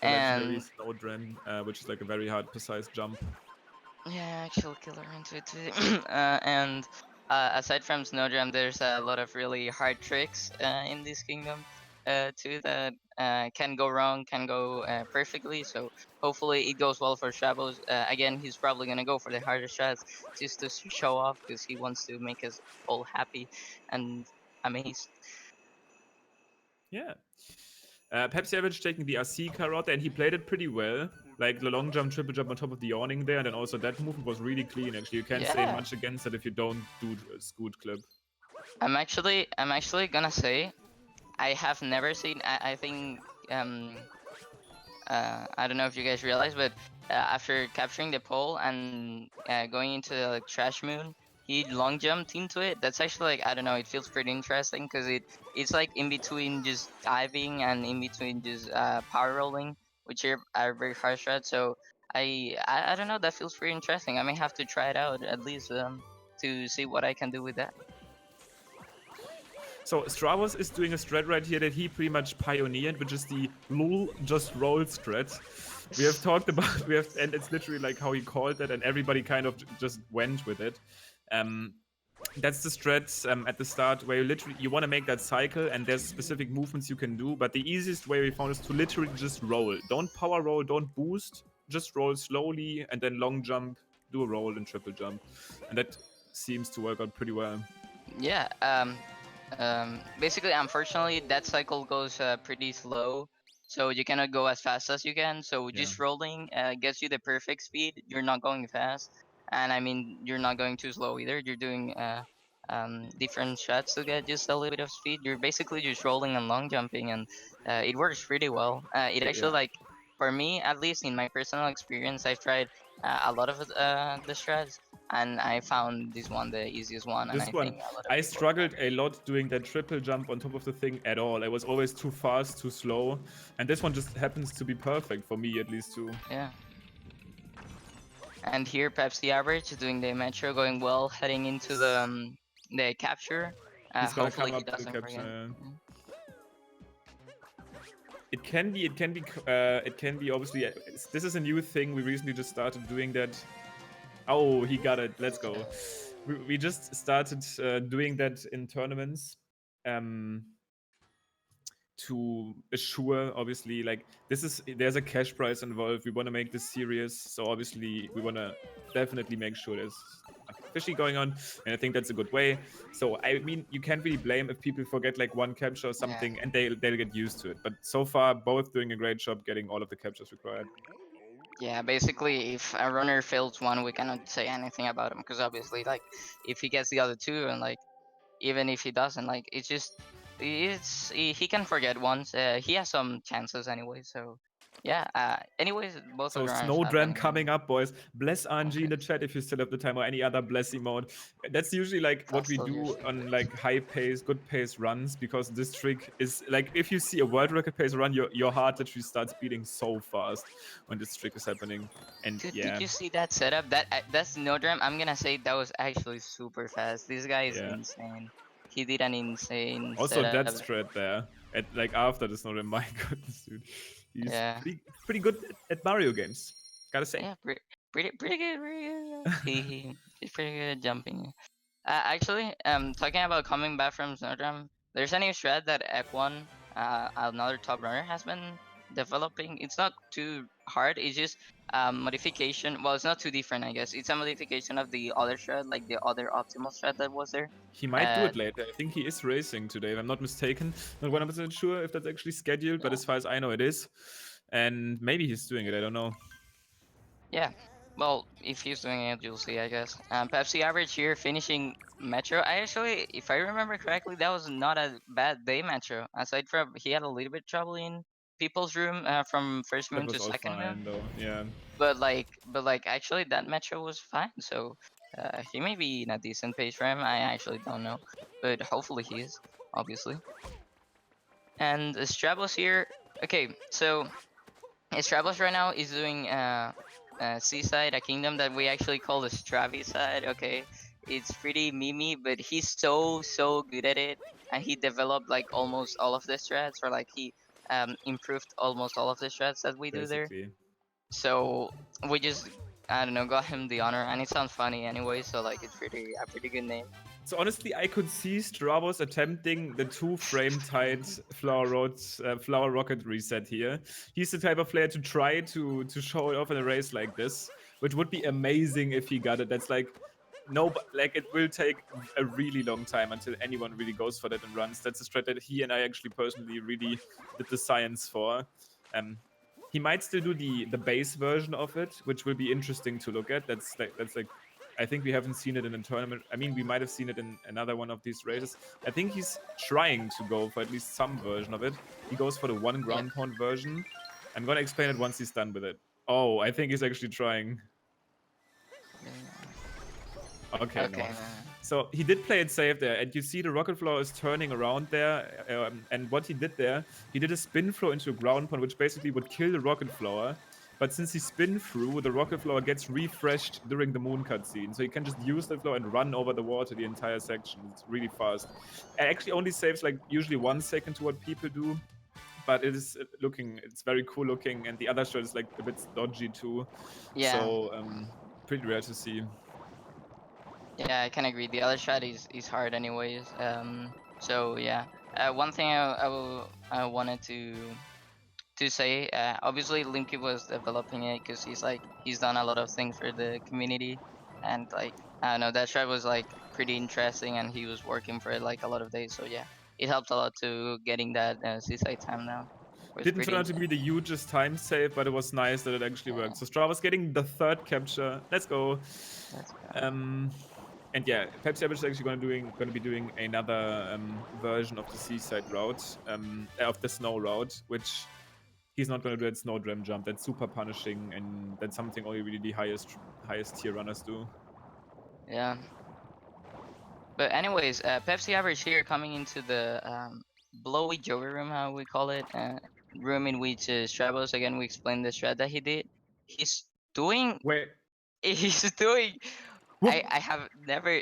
[SPEAKER 1] the legendary
[SPEAKER 2] and
[SPEAKER 1] Snowdren, which is like a very hard, precise jump.
[SPEAKER 2] yeah, actual killer into it too. And aside from Snowdrum, there's a lot of really hard tricks in this kingdom too that can go wrong, can go perfectly. So hopefully it goes well for Stravos. Again, he's probably gonna go for the harder shots just to show off because he wants to make us all happy and amazed.
[SPEAKER 1] Yeah. PepsiAverage taking the RC car out, and he played it pretty well. Like the long jump, triple jump on top of the awning there, and then also that movement was really clean. Actually, you can't say
[SPEAKER 2] Yeah,
[SPEAKER 1] much against it if you don't do a scoot clip.
[SPEAKER 2] I'm actually gonna say I have never seen. I think um I don't know if you guys realize, but after capturing the pole and going into the like, trash moon, he long jumped into it. That's actually like I don't know. It feels pretty interesting because it's like in between just diving and in between just power rolling, which are very hard shots. So I don't know. That feels pretty interesting. I may have to try it out at least to see what I can do with that.
[SPEAKER 1] So Stravos is doing a strat right here that he pretty much pioneered, which is the lol just roll strat. We have talked about and it's literally like how he called it, and everybody kind of just went with it. That's the strat at the start where you want to make that cycle, and there's specific movements you can do. But the easiest way we found is to literally just roll. Don't power roll, don't boost, just roll slowly, and then long jump, do a roll and triple jump, and that seems to work out pretty well.
[SPEAKER 2] Yeah. Basically, unfortunately, that cycle goes pretty slow, so you cannot go as fast as you can. So
[SPEAKER 1] Yeah.
[SPEAKER 2] just rolling gets you the perfect speed. You're not going fast, and I mean you're not going too slow either. You're doing different shots to get just a little bit of speed. You're basically just rolling and long jumping, and it works pretty well. It actually
[SPEAKER 1] Yeah.
[SPEAKER 2] like for me, at least in my personal experience, I've tried a lot of the strats, and I found this one the easiest one, and
[SPEAKER 1] This
[SPEAKER 2] I
[SPEAKER 1] one,
[SPEAKER 2] think a lot of
[SPEAKER 1] I
[SPEAKER 2] people
[SPEAKER 1] struggled
[SPEAKER 2] can.
[SPEAKER 1] a lot doing that triple jump on top of the thing at all. I was always too fast, too slow. And this one just happens to be perfect for me, at least, too.
[SPEAKER 2] Yeah. And here Pepsi Average is doing the metro going well, heading into the capture.
[SPEAKER 1] He's gonna
[SPEAKER 2] Hopefully
[SPEAKER 1] come
[SPEAKER 2] he
[SPEAKER 1] up to
[SPEAKER 2] doesn't forget.
[SPEAKER 1] capture.
[SPEAKER 2] Yeah.
[SPEAKER 1] It can be obviously. This is a new thing. We recently just started doing that. Oh, he got it. Let's go. We just started doing that in tournaments. To assure, obviously, like there's a cash prize involved. We want to make this serious, so obviously we want to definitely make sure there's nothing fishy going on, and I think that's a good way. So I mean, you can't really blame if people forget like one capture or something, and they'll get used to it. But so far, both doing a great job getting all of the captures required.
[SPEAKER 2] Yeah, basically, if a runner fails one, we cannot say anything about him because obviously, like, if he gets the other two, and like, even if he doesn't, like, he can forget once. He has some chances anyway, so yeah. Anyways, both
[SPEAKER 1] So
[SPEAKER 2] of the runners
[SPEAKER 1] Snow
[SPEAKER 2] have
[SPEAKER 1] Dram
[SPEAKER 2] been
[SPEAKER 1] coming up, boys. Bless RNG in the
[SPEAKER 2] focused.
[SPEAKER 1] chat if you still have the time, or any other bless emote. That's usually like what we
[SPEAKER 2] Fast
[SPEAKER 1] do
[SPEAKER 2] loaders.
[SPEAKER 1] on like high pace, good pace runs, because this trick is like if you see a world record pace run, your heart literally starts beating so fast when this trick is happening. And
[SPEAKER 2] Dude,
[SPEAKER 1] yeah,
[SPEAKER 2] did you see that setup? That's no dram. I'm gonna say that was actually super fast. This guy is
[SPEAKER 1] yeah.
[SPEAKER 2] insane. He did an insane
[SPEAKER 1] Also that
[SPEAKER 2] setup.
[SPEAKER 1] strat there. At like after the Snow Dram, my goodness, dude. He's
[SPEAKER 2] Yeah,
[SPEAKER 1] pretty good at Mario games. Gotta say.
[SPEAKER 2] yeah, pretty good, pretty good. Yeah. He's pretty good at jumping. Actually, talking about coming back from Snowdrum, there's a new strat that Ekwan, another top runner, has been developing. It's not too hard. It's just modification. Well, it's not too different, I guess. It's a modification of the other strat, like the other optimal strat that was there.
[SPEAKER 1] He might do it later. I think he is racing today, if I'm not mistaken. Not 100% sure if that's actually scheduled, but
[SPEAKER 2] Yeah.
[SPEAKER 1] as far as I know, it is. And maybe he's doing it, I don't know.
[SPEAKER 2] Yeah. Well, if he's doing it, you'll see, I guess. PepsiAverage here finishing Metro. I actually, if I remember correctly, that was not a bad day, Metro. Aside from he had a little bit trouble in people's room from first
[SPEAKER 1] That
[SPEAKER 2] moon
[SPEAKER 1] was
[SPEAKER 2] to
[SPEAKER 1] all
[SPEAKER 2] second moon,
[SPEAKER 1] fine, though. Yeah.
[SPEAKER 2] but actually that Metro was fine. So he may be in a decent pace for him. I actually don't know, but hopefully he is, obviously. And Stravos here. Okay, so Stravos right now is doing Seaside, a kingdom that we actually call the Straviside. Okay, it's pretty memey, but he's so good at it, and he developed like almost all of the strats, or like he improved almost all of the strats that we do there.
[SPEAKER 1] Basically.
[SPEAKER 2] So we just, I don't know, got him the honor, and it sounds funny anyway. So like it's a pretty good name.
[SPEAKER 1] So honestly, I could see Stravos attempting the 2-frame tight flower rocket reset here. He's the type of player to try to show it off in a race like this, which would be amazing if he got it. That's like no, but like it will take a really long time until anyone really goes for that and runs. That's a strat that he and I actually personally really did the science for. He might still do the base version of it, which will be interesting to look at. That's like I think we haven't seen it in a tournament. I mean, we might have seen it in another one of these races. I think he's trying to go for at least some version of it. He goes for the one ground pound version. I'm gonna explain it once he's done with it. Oh, I think he's actually trying. Okay,
[SPEAKER 2] Okay.
[SPEAKER 1] no. So he did play it safe there, and you see the rocket flower is turning around there. And what he did there, he did a spin flow into a ground pound, which basically would kill the rocket flower. But since he spin through, the rocket flower gets refreshed during the moon cutscene. So you can just use the floor and run over the water the entire section. It's really fast. It actually only saves like usually 1 second to what people do. But it is it's very cool looking. And the other shot is like a bit dodgy too.
[SPEAKER 2] Yeah.
[SPEAKER 1] So pretty rare to see.
[SPEAKER 2] Yeah, I can agree. The other strat is hard anyways. So yeah. One thing I wanted to say, obviously Limky was developing it because he's done a lot of things for the community, and like I don't know, that strat was like pretty interesting, and he was working for it like a lot of days. So yeah, it helped a lot to getting that seaside time now.
[SPEAKER 1] Didn't turn out to be the hugest time save, but it was nice that it actually worked. So Stravos getting the 3rd capture. Let's go.
[SPEAKER 2] Let's go.
[SPEAKER 1] And yeah, PepsiAverage is actually going to be doing another version of the seaside route, of the snow route, which he's not going to do that snow dram jump. That's super punishing, and that's something only really the highest tier runners do.
[SPEAKER 2] Yeah. But anyways, PepsiAverage here coming into the blowy joker room, how we call it, room in which Stravos, again, we explained the strat that he did. He's doing.
[SPEAKER 1] Wait.
[SPEAKER 2] He's doing.
[SPEAKER 1] What?
[SPEAKER 2] I have never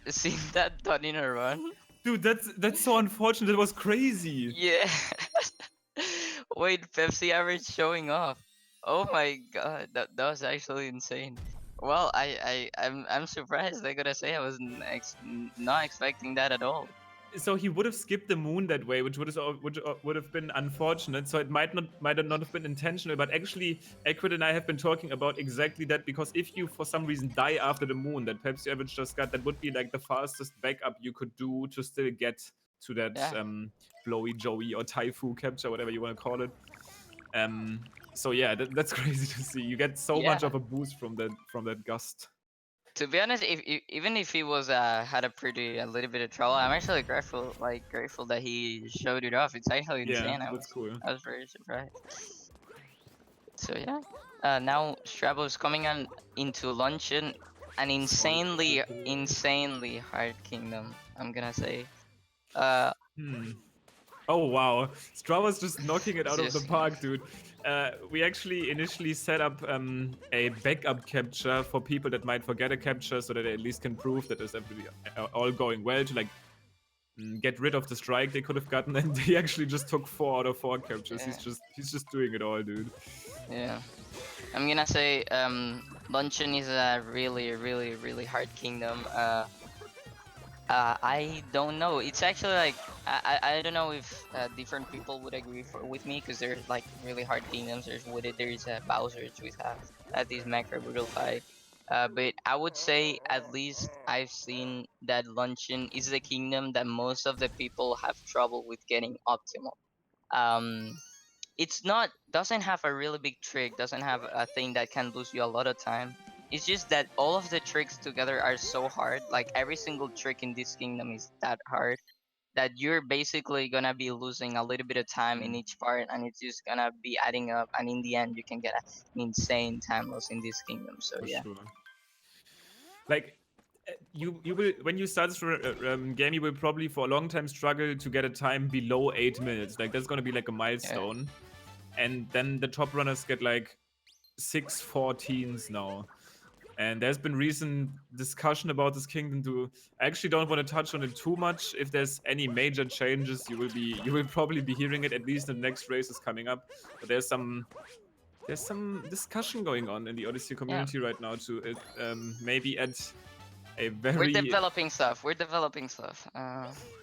[SPEAKER 2] seen that done in a run.
[SPEAKER 1] Dude, that's so unfortunate. It was crazy.
[SPEAKER 2] Yeah. Wait, PepsiAverage showing off. Oh my god, that was actually insane. Well, I'm surprised. I gotta say, I was not expecting that at all.
[SPEAKER 1] So he would have skipped the moon that way, which would have been unfortunate. So it might not have been intentional, but actually, Ekrid and I have been talking about exactly that, because if you for some reason die after the moon that PepsiAverage just got, that would be like the fastest backup you could do to still get to that blowy Joey or Taifu capture, whatever you want to call it. So yeah, that's crazy to see. You get so much of a boost from that gust.
[SPEAKER 2] To be honest, even if he was had a little bit of trouble, I'm actually grateful that he showed it off. It's actually insane.
[SPEAKER 1] Yeah, that's cool.
[SPEAKER 2] I was very surprised. So yeah, now Stravos coming on into Luncheon, an insanely hard kingdom. I'm gonna say. Uh,
[SPEAKER 1] Hmm. Oh wow, Stravos just knocking it out of the
[SPEAKER 2] just
[SPEAKER 1] park, dude. We actually initially set up a backup capture for people that might forget a capture, so that they at least can prove that it's everything all going well to like get rid of the strike they could have gotten, and he actually just took 4 out of 4 captures.
[SPEAKER 2] yeah,
[SPEAKER 1] He's just doing it all, dude.
[SPEAKER 2] yeah. I'm gonna say Luncheon is a really hard kingdom. I don't know. It's actually like I don't know if different people would agree with me because there's like really hard kingdoms. There's Wooded, there's Bowser's, we have this Macro Brutal fight. But I would say at least I've seen that Luncheon is the kingdom that most of the people have trouble with getting optimal. Um, it's not doesn't have a really big trick, doesn't have a thing that can lose you a lot of time. It's just that all of the tricks together are so hard. Like every single trick in this kingdom is that hard that you're basically gonna be losing a little bit of time in each part, and it's just gonna be adding up. And in the end, you can get an insane time loss in this kingdom. So
[SPEAKER 1] For
[SPEAKER 2] yeah,
[SPEAKER 1] sure. Like you will when you start this game, you will probably for a long time struggle to get a time below 8 minutes. Like that's gonna be like a
[SPEAKER 2] yeah,
[SPEAKER 1] milestone, and then the top runners get like 6:14s now. And there's been recent discussion about this kingdom too. I actually don't want to touch on it too much. If there's any major changes, you will probably be hearing it at least in the next races coming up. But there's some discussion going on in the Odyssey
[SPEAKER 2] yeah.
[SPEAKER 1] community right now to maybe add a
[SPEAKER 2] We're
[SPEAKER 1] very.
[SPEAKER 2] developing stuff. We're developing stuff.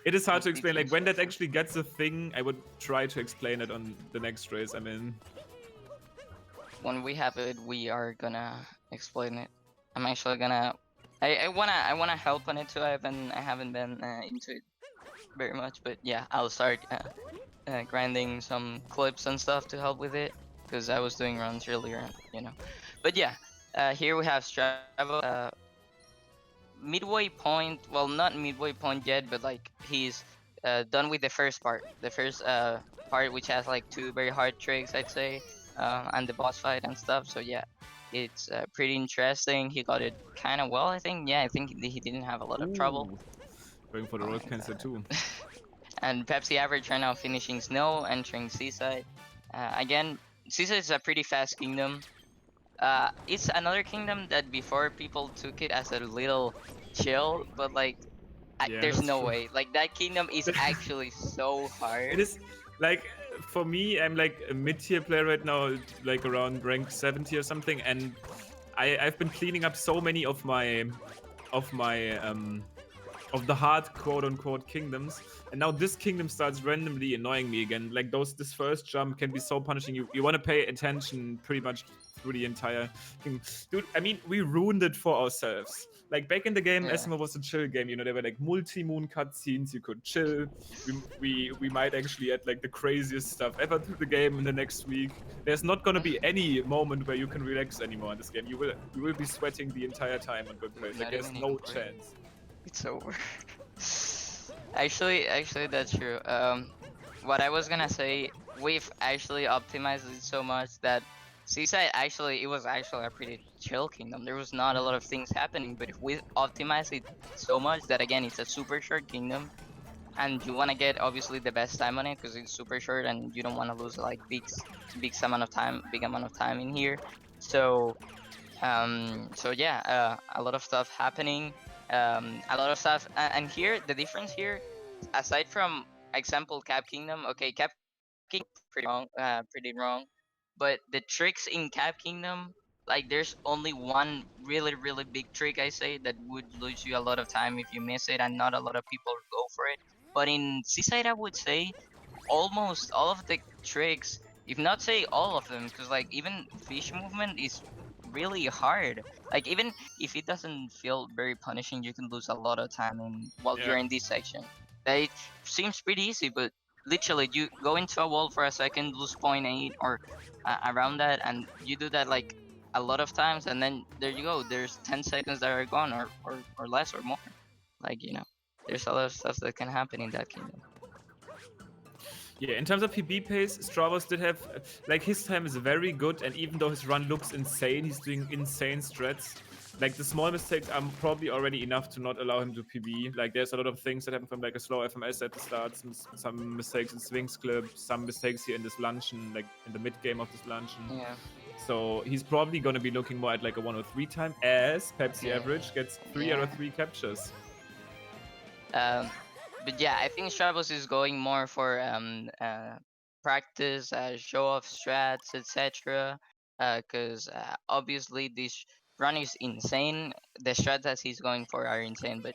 [SPEAKER 1] It is hard
[SPEAKER 2] We'll
[SPEAKER 1] to
[SPEAKER 2] keep
[SPEAKER 1] explain. Like
[SPEAKER 2] things
[SPEAKER 1] when that
[SPEAKER 2] closer.
[SPEAKER 1] actually gets a thing, I would try to explain it on the next race. I mean,
[SPEAKER 2] When we have it, we are gonna explain it. I'm actually gonna. I wanna help on it too. I haven't been into it very much, but yeah, I'll start grinding some clips and stuff to help with it because I was doing runs earlier, you know. But yeah, here we have Stravo. Midway point. Well, not midway point yet, but like he's done with the first part. The first part, which has like 2 very hard tricks, I'd say, and the boss fight and stuff. So yeah, it's pretty interesting. He got it kind of well, I think. Yeah, I think he didn't have a lot of trouble.
[SPEAKER 1] ooh, going for the
[SPEAKER 2] Oh
[SPEAKER 1] road
[SPEAKER 2] my
[SPEAKER 1] cancer
[SPEAKER 2] god.
[SPEAKER 1] too.
[SPEAKER 2] And PepsiAverage right now finishing Snow, entering Seaside. Again, Seaside is a pretty fast kingdom. It's another kingdom that before people took it as a little chill, but like
[SPEAKER 1] Yeah,
[SPEAKER 2] there's
[SPEAKER 1] that's
[SPEAKER 2] no
[SPEAKER 1] true.
[SPEAKER 2] way. Like that kingdom is actually so
[SPEAKER 1] It
[SPEAKER 2] hard.
[SPEAKER 1] is like for me, I'm like a mid-tier player right now, like around rank 70 or something, and I've been cleaning up so many of my of the hard quote unquote kingdoms, and now this kingdom starts randomly annoying me again. Like this first jump can be so punishing. You want to pay attention pretty much through the entire thing. Dude, I mean, we ruined it for ourselves. Like back in the game,
[SPEAKER 2] Yeah.
[SPEAKER 1] SMO was a chill game. You know, there were like multi-moon cutscenes. You could chill. We might actually add like the craziest stuff ever to the game in the next week. There's not gonna be any moment where you can relax anymore in this game. You will be sweating the entire time on good plays. Like
[SPEAKER 2] Not
[SPEAKER 1] there's
[SPEAKER 2] even
[SPEAKER 1] no
[SPEAKER 2] in break.
[SPEAKER 1] chance.
[SPEAKER 2] It's over. Actually, that's true. What I was gonna say, we've actually optimized it so much that Seaside actually it was actually a pretty chill kingdom. There was not a lot of things happening, but if we optimize it so much that again it's a super short kingdom, and you want to get obviously the best time on it because it's super short and you don't want to lose like big amount of time in here. So so yeah, a lot of stuff happening, a lot of stuff, and here the difference here, aside from example Cap Kingdom, okay, Cap Kingdom pretty wrong, but the tricks in Cap Kingdom, like there's only one really big trick I say that would lose you a lot of time if you miss it, and not a lot of people go for it. But in Seaside, I would say almost all of the tricks, if not say all of them, because like even fish movement is really hard. Like even if it doesn't feel very punishing, you can lose a lot of time while
[SPEAKER 1] Yeah.
[SPEAKER 2] you're in this section. That it seems pretty easy, but literally you go into a wall for a second, lose point 0.8 or around that, and you do that like a lot of times, and then there you go. There's 10 seconds that are gone, or less or more. Like there's a lot of stuff that can happen in that kingdom.
[SPEAKER 1] Yeah, in terms of PB pace, Stravos did have, like, his time is very good, and even though his run looks insane, he's doing insane strats. Like, the small mistakes are probably already enough to not allow him to PB. Like, there's a lot of things that happen from, like, a slow FMS at the start, some mistakes in Swings Clip, some mistakes here in this Luncheon, like, in the mid-game of this Luncheon.
[SPEAKER 2] Yeah.
[SPEAKER 1] So he's probably going to be looking more at, like, a 103 time, as PepsiAverage gets 3 out of 3 captures.
[SPEAKER 2] But yeah, I think Stravos is going more for practice, show off strats, etc. Because obviously this run is insane. The strats that he's going for are insane, but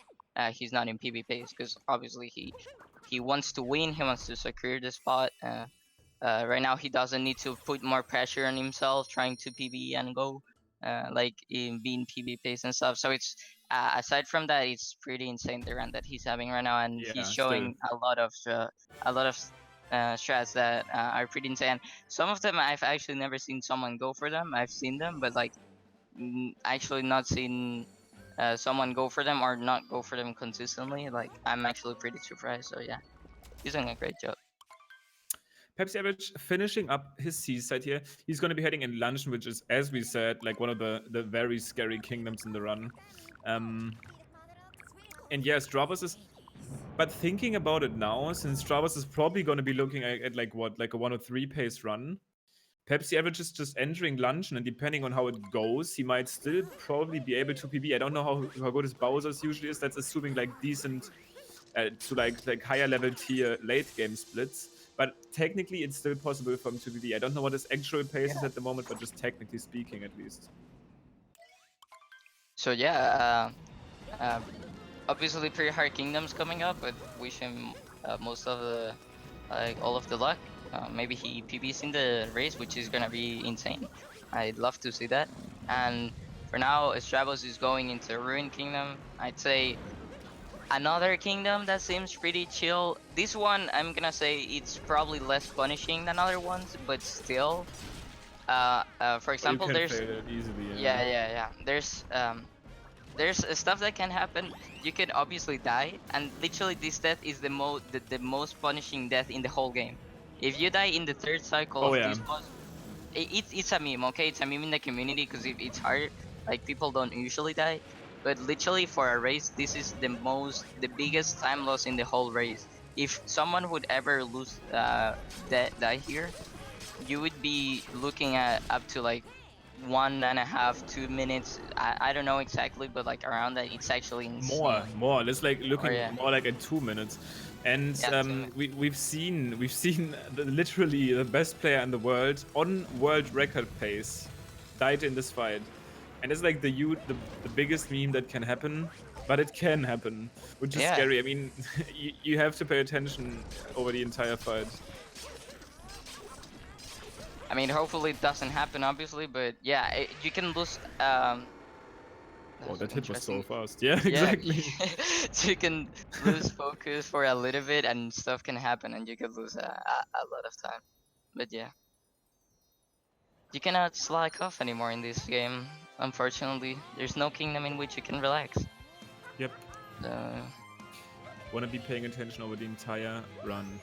[SPEAKER 2] he's not in PB pace because obviously he wants to win. He wants to secure the spot. Right now he doesn't need to put more pressure on himself trying to PB and go. Like in being PB pace and stuff. So it's aside from that, it's pretty insane the run that he's having right now, and
[SPEAKER 1] Yeah,
[SPEAKER 2] he's
[SPEAKER 1] still.
[SPEAKER 2] showing a lot of strats that are pretty insane. Some of them I've actually never seen someone go for them. I've seen them, but like actually not seen someone go for them or not go for them consistently. Like I'm actually pretty surprised. So yeah, he's doing a great job.
[SPEAKER 1] PepsiAverage finishing up his Seaside here. He's going to be heading in Luncheon, which is, as we said, like one of the very scary kingdoms in the run. And yeah, Stravos is... But thinking about it now, since Stravos is probably going to be looking at like what, like a 103 pace run, PepsiAverage is just entering Luncheon, and depending on how it goes, he might still probably be able to PB. I don't know how good his Bowser's usually is. That's assuming like decent to like higher level tier late game splits. But technically, it's still possible for him to PB. I don't know what his actual pace is at the moment, but just technically speaking, at least.
[SPEAKER 2] So yeah, obviously pretty hard kingdoms coming up, but wish him most of the all of the luck. Maybe he PBs in the race, which is gonna be insane. I'd love to see that. And for now, Stravos is going into Ruin Kingdom. I'd say another kingdom that seems pretty chill. This one, I'm gonna say it's probably less punishing than other ones, but still. For example,
[SPEAKER 1] you can
[SPEAKER 2] there's
[SPEAKER 1] fail it easily.
[SPEAKER 2] yeah. There's stuff that can happen. You can obviously die, and literally this death is the most punishing death in the whole game. If you die in the third cycle of this boss, it's a meme, okay? It's a meme in the community because it's hard. Like people don't usually die, but literally for a race, this is the biggest time loss in the whole race. If someone would ever lose die here, you would be looking at up to like 1.5, 2 minutes. I don't know exactly, but like around that, it's actually insane.
[SPEAKER 1] More. It's like looking
[SPEAKER 2] yeah.
[SPEAKER 1] more like at 2 minutes. And
[SPEAKER 2] Yeah,
[SPEAKER 1] we've seen literally the best player in the world on world record pace died in this fight. And it's like the biggest meme that can happen, but it can happen, which is scary. I mean, you have to pay attention over the entire fight.
[SPEAKER 2] I mean, hopefully it doesn't happen, obviously, but yeah, you can lose.
[SPEAKER 1] Oh, that hit was so fast. Yeah, exactly.
[SPEAKER 2] You can lose focus for a little bit, and stuff can happen, and you could lose a lot of time. But yeah, you cannot slack off anymore in this game. Unfortunately, there's no kingdom in which you can relax.
[SPEAKER 1] Yep. Wanna be paying attention over the entire run.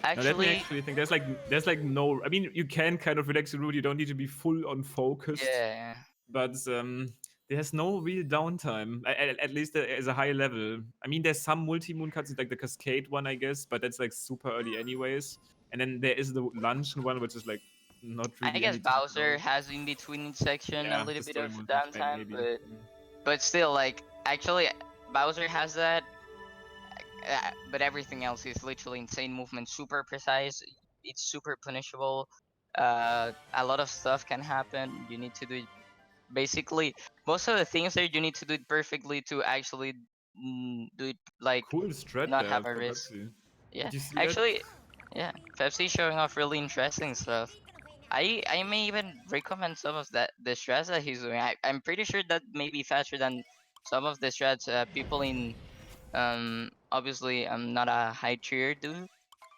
[SPEAKER 2] Actually,
[SPEAKER 1] now, let me actually think. There's like no. I mean, you can kind of relax the route. You don't need to be full on focused.
[SPEAKER 2] Yeah.
[SPEAKER 1] But there's no real downtime. At least as a high level. I mean, there's some multi-moon cutscenes, like the Cascade one, I guess, but that's like super early anyways. And then there is the Luncheon one, which is like not really.
[SPEAKER 2] I guess Bowser has in between section a little bit of downtime, but still, like actually, Bowser has that. But everything else is literally insane movement, super precise. It's super punishable. A lot of stuff can happen. You need to do it. Basically, most of the things there you need to do it perfectly to actually do it like
[SPEAKER 1] cool strat
[SPEAKER 2] not
[SPEAKER 1] there
[SPEAKER 2] have a risk.
[SPEAKER 1] Pepsi.
[SPEAKER 2] Yeah, actually, yeah, Pepsi showing off really interesting stuff. I may even recommend some of the strats that he's doing. I'm pretty sure that may be faster than some of the strats people in obviously I'm not a high tier dude,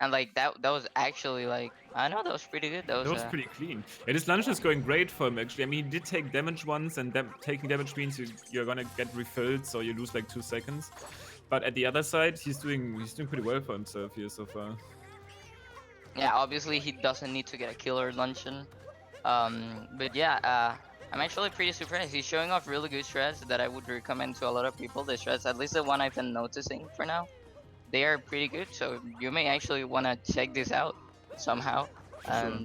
[SPEAKER 2] and like that was actually like I know that was pretty good. That was
[SPEAKER 1] pretty clean. Yeah, this Luncheon is going great for him actually. I mean, he did take damage once, and taking damage means you're gonna get refilled, so you lose like 2 seconds. But at the other side, he's doing pretty well for himself here so far.
[SPEAKER 2] yeah, obviously he doesn't need to get a killer luncheon. But yeah, I'm actually pretty surprised. He's showing off really good strats that I would recommend to a lot of people. The strats, at least the one I've been noticing for now, they are pretty good. So you may actually want to check this out somehow,
[SPEAKER 1] For sure.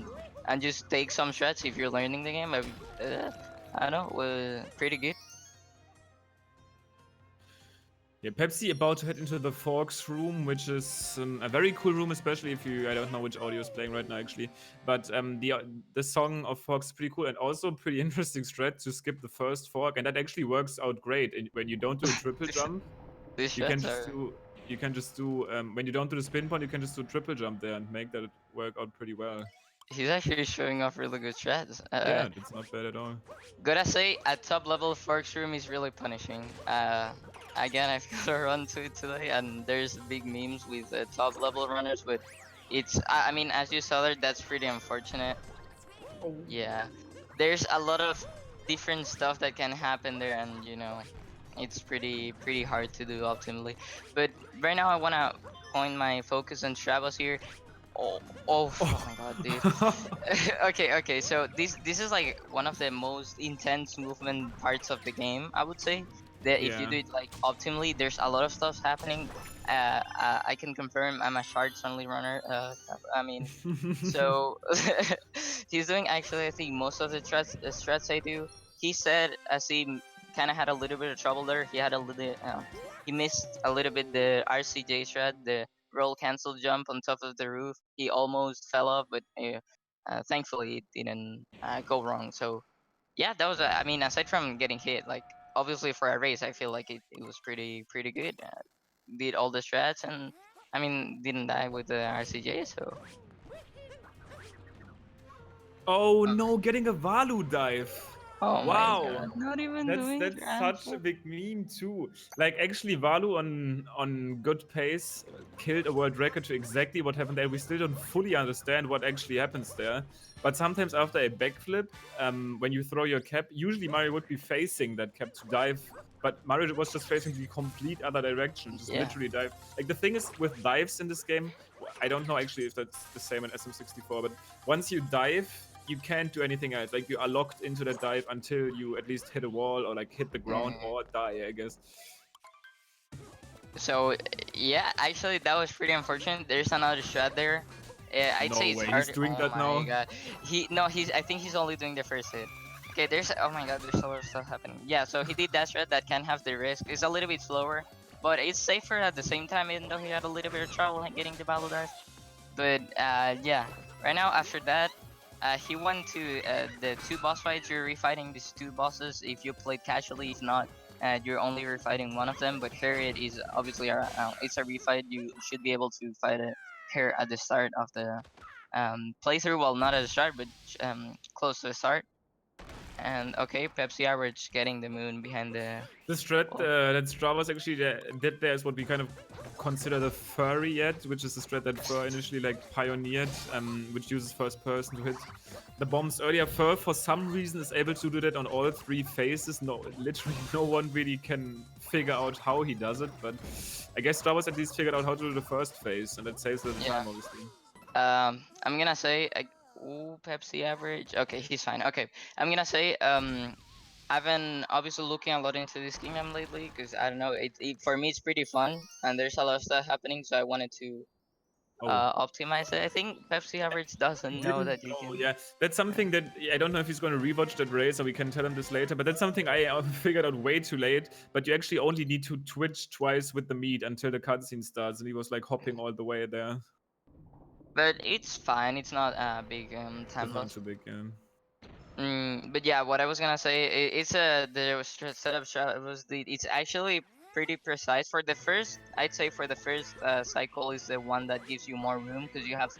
[SPEAKER 2] and just take some strats if you're learning the game. I don't know, pretty good.
[SPEAKER 1] Yeah, Pepsi about to head into the Forks room, which is a very cool room, especially if you, I don't know which audio is playing right now actually, but the song of Forks is pretty cool and also pretty interesting strat to skip the first fork, and that actually works out great. And when you don't do a triple jump,
[SPEAKER 2] These
[SPEAKER 1] you can
[SPEAKER 2] strats
[SPEAKER 1] just
[SPEAKER 2] are.
[SPEAKER 1] do when you don't do the spin point, you can just do triple jump there and make that work out pretty well.
[SPEAKER 2] He's actually showing off really good strats.
[SPEAKER 1] Yeah, that's not bad at all.
[SPEAKER 2] Gotta say, at top level, Forks room is really punishing. Again, I've got to run to it today, and there's big memes with top level runners, but it's, I mean, as you saw there, that's pretty unfortunate. Yeah, there's a lot of different stuff that can happen there, and you know, it's pretty hard to do optimally. But right now, I wanna point my focus on Stravos here. Oh my god, dude. Okay. So this is like one of the most intense movement parts of the game, I would say. That if you
[SPEAKER 1] Yeah.
[SPEAKER 2] do it like optimally, there's a lot of stuff happening. I can confirm I'm a shards only runner. I mean, so he's doing actually I think most of the strats I do. He said as he kind of had a little bit of trouble there. He had a little he missed a little bit the RCJ strat, the roll cancel jump on top of the roof. He almost fell off, but thankfully it didn't go wrong. So yeah, that was I mean aside from getting hit, like obviously for a race, I feel like it was pretty good. Did all the strats and I mean didn't die with the RCJ. So
[SPEAKER 1] Oh no, getting a Valu dive.
[SPEAKER 2] oh my
[SPEAKER 1] Wow.
[SPEAKER 2] god, not even
[SPEAKER 1] That's
[SPEAKER 2] doing
[SPEAKER 1] that's such a
[SPEAKER 2] transfer.
[SPEAKER 1] big meme too. Like actually Valu on good pace killed a world record to exactly what happened there. We still don't fully understand what actually happens there. But sometimes after a backflip, when you throw your cap, usually Mario would be facing that cap to dive. But Mario was just facing the complete other direction, just
[SPEAKER 2] Yeah.
[SPEAKER 1] literally dive. Like the thing is with dives in this game, I don't know actually if that's the same in SM64, but once you dive, you can't do anything else. Like you are locked into that dive until you at least hit a wall or like hit the ground
[SPEAKER 2] Mm.
[SPEAKER 1] or die, I guess.
[SPEAKER 2] So yeah, actually that was pretty unfortunate. There's another strat there. I'd
[SPEAKER 1] No
[SPEAKER 2] say it's
[SPEAKER 1] way,
[SPEAKER 2] hard.
[SPEAKER 1] he's doing
[SPEAKER 2] Oh
[SPEAKER 1] that
[SPEAKER 2] my
[SPEAKER 1] now.
[SPEAKER 2] god. He's I think he's only doing the first hit. Okay, there's oh my god, there's a lot of stuff happening. Yeah, so he did that strat that can have the risk. It's a little bit slower, but it's safer at the same time, even though he had a little bit of trouble in getting the battle dive. But yeah, right now after that, he went to the two boss fights. You're refighting these two bosses if you played casually. If not, you're only refighting one of them. But here it is obviously it's a refight. You should be able to fight it here at the start of the playthrough. Well, not at the start, but close to the start. And okay, PepsiAverage getting the moon behind the.
[SPEAKER 1] The strat
[SPEAKER 2] Oh.
[SPEAKER 1] that Stravos actually did there is what we kind of consider the furry yet, which is the strat that Fur initially like pioneered, which uses first person to hit the bombs earlier. Fur for some reason is able to do that on all three phases. No, literally no one really can figure out how he does it, but I guess Stravos at least figured out how to do the first phase, and that saves a little
[SPEAKER 2] Yeah.
[SPEAKER 1] time obviously.
[SPEAKER 2] I'm gonna say, ooh, PepsiAverage. Okay, he's fine. Okay, I'm gonna say, I've been obviously looking a lot into this kingdom lately because I don't know, for me it's pretty fun and there's a lot of stuff happening, so I wanted to
[SPEAKER 1] Oh.
[SPEAKER 2] optimize it. I think PepsiAverage doesn't know
[SPEAKER 1] Didn't
[SPEAKER 2] that you
[SPEAKER 1] know,
[SPEAKER 2] can.
[SPEAKER 1] yeah. That's something that I don't know if he's going to rewatch that race or we can tell him this later, but that's something I figured out way too late. But you actually only need to twitch twice with the meat until the cutscene starts, and he was like hopping all the way there.
[SPEAKER 2] But it's fine. It's not a big time
[SPEAKER 1] That's not
[SPEAKER 2] loss.
[SPEAKER 1] too big, yeah.
[SPEAKER 2] But yeah, what I was gonna say, it's a the setup strat was it's actually pretty precise for the first. I'd say for the first cycle is the one that gives you more room because you have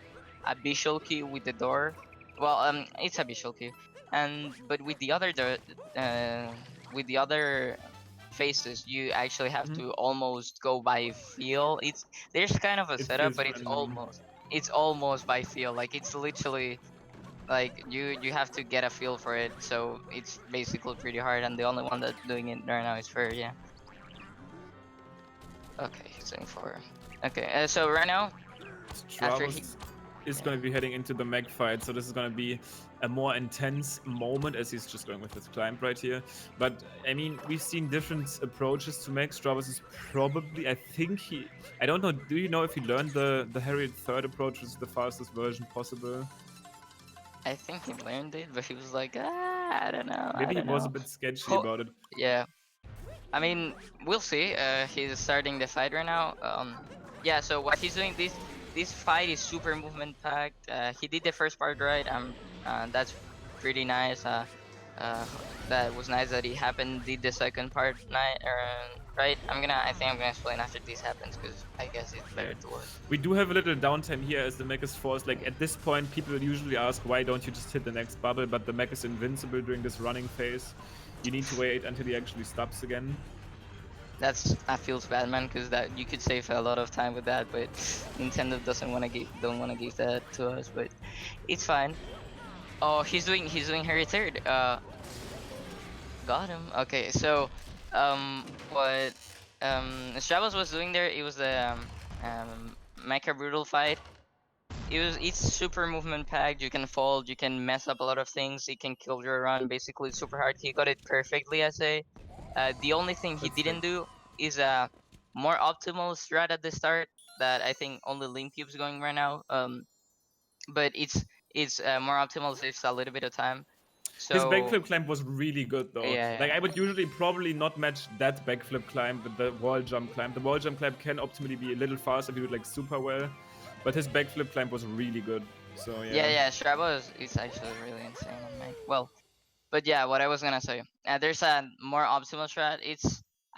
[SPEAKER 2] a visual cue with the door. Well, it's a visual cue, and but with the other phases, you actually have
[SPEAKER 1] Mhm.
[SPEAKER 2] to almost go by feel. There's kind of a
[SPEAKER 1] It
[SPEAKER 2] setup,
[SPEAKER 1] feels
[SPEAKER 2] but
[SPEAKER 1] random.
[SPEAKER 2] it's almost by feel. Like it's literally like you have to get a feel for it, so it's basically pretty hard, and the only one that's doing it right now is Fur. Yeah. Okay, he's doing 4. Okay, so right now after he
[SPEAKER 1] Stravos is going to be heading into the mech fight, so this is going to be a more intense moment as he's just going with his climb right here. But I mean, we've seen different approaches to mech. Stravos is probably, I don't know, do you know if he learned the Harriet third approach, which is the fastest version possible?
[SPEAKER 2] I think he learned it, but he was like, I don't know.
[SPEAKER 1] Maybe he
[SPEAKER 2] I don't
[SPEAKER 1] was a
[SPEAKER 2] know.
[SPEAKER 1] bit sketchy
[SPEAKER 2] Ho-
[SPEAKER 1] about it.
[SPEAKER 2] Yeah. I mean, we'll see. He's starting the fight right now. Yeah. So what he's doing, this fight is super movement packed. He did the first part right. That's pretty nice. That was nice that he happened. Did the second part right. I think I'm gonna explain after this happens because I guess it's better to watch.
[SPEAKER 1] We do have a little downtime here as the mech is forced. Like at this point, people usually ask, why don't you just hit the next bubble? But the mech is invincible during this running phase. You need to wait until he actually stops again.
[SPEAKER 2] That feels bad, man, because that you could save a lot of time with that, but Nintendo don't want to give that to us, but it's fine. Oh, he's doing Harry third. Got him. Okay, so what Stravos was doing there, it was the Mecha Brutal fight. It's super movement packed. You can fold, you can mess up a lot of things. It can kill your run. Basically, it's super hard. He got it perfectly, I say. The only thing he
[SPEAKER 1] That's
[SPEAKER 2] didn't
[SPEAKER 1] sick.
[SPEAKER 2] do is a more optimal strat at the start that I think only Limcube's going right now. But it's more optimal saves a little bit of time.
[SPEAKER 1] His
[SPEAKER 2] So
[SPEAKER 1] backflip climb was really good though. Like
[SPEAKER 2] yeah,
[SPEAKER 1] I would usually probably not match that backflip climb with the wall jump climb. The wall jump climb can optimally be a little faster if you do it like super well, but his backflip climb was really good. So
[SPEAKER 2] yeah. Strabo is actually really insane on Mike. Well, but yeah, what I was gonna say, there's a more optimal strat.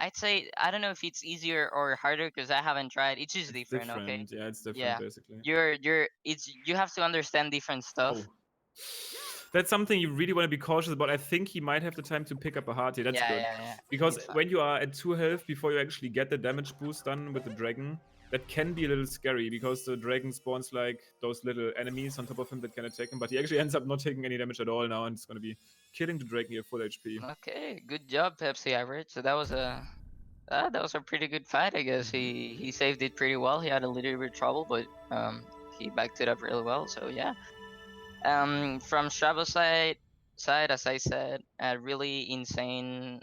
[SPEAKER 2] I'd say I don't know if it's easier or harder because I haven't tried. It's just
[SPEAKER 1] it's
[SPEAKER 2] different, okay?
[SPEAKER 1] different. Yeah, it's different
[SPEAKER 2] Yeah,
[SPEAKER 1] basically.
[SPEAKER 2] you have to understand different stuff.
[SPEAKER 1] Oh. That's something you really want to be cautious about. I think he might have the time to pick up a heart here. That's good.
[SPEAKER 2] Yeah.
[SPEAKER 1] Because
[SPEAKER 2] It's fine.
[SPEAKER 1] when you are at 2 health before you actually get the damage boost done with the dragon, that can be a little scary because the dragon spawns like those little enemies on top of him that can attack him, but he actually ends up not taking any damage at all now and it's going to be killing the dragon here full HP.
[SPEAKER 2] Okay, good job, PepsiAverage. So that was a pretty good fight, I guess. He saved it pretty well. He had a little bit of trouble, but he backed it up really well. So yeah. From Stravos side, as I said, a really insane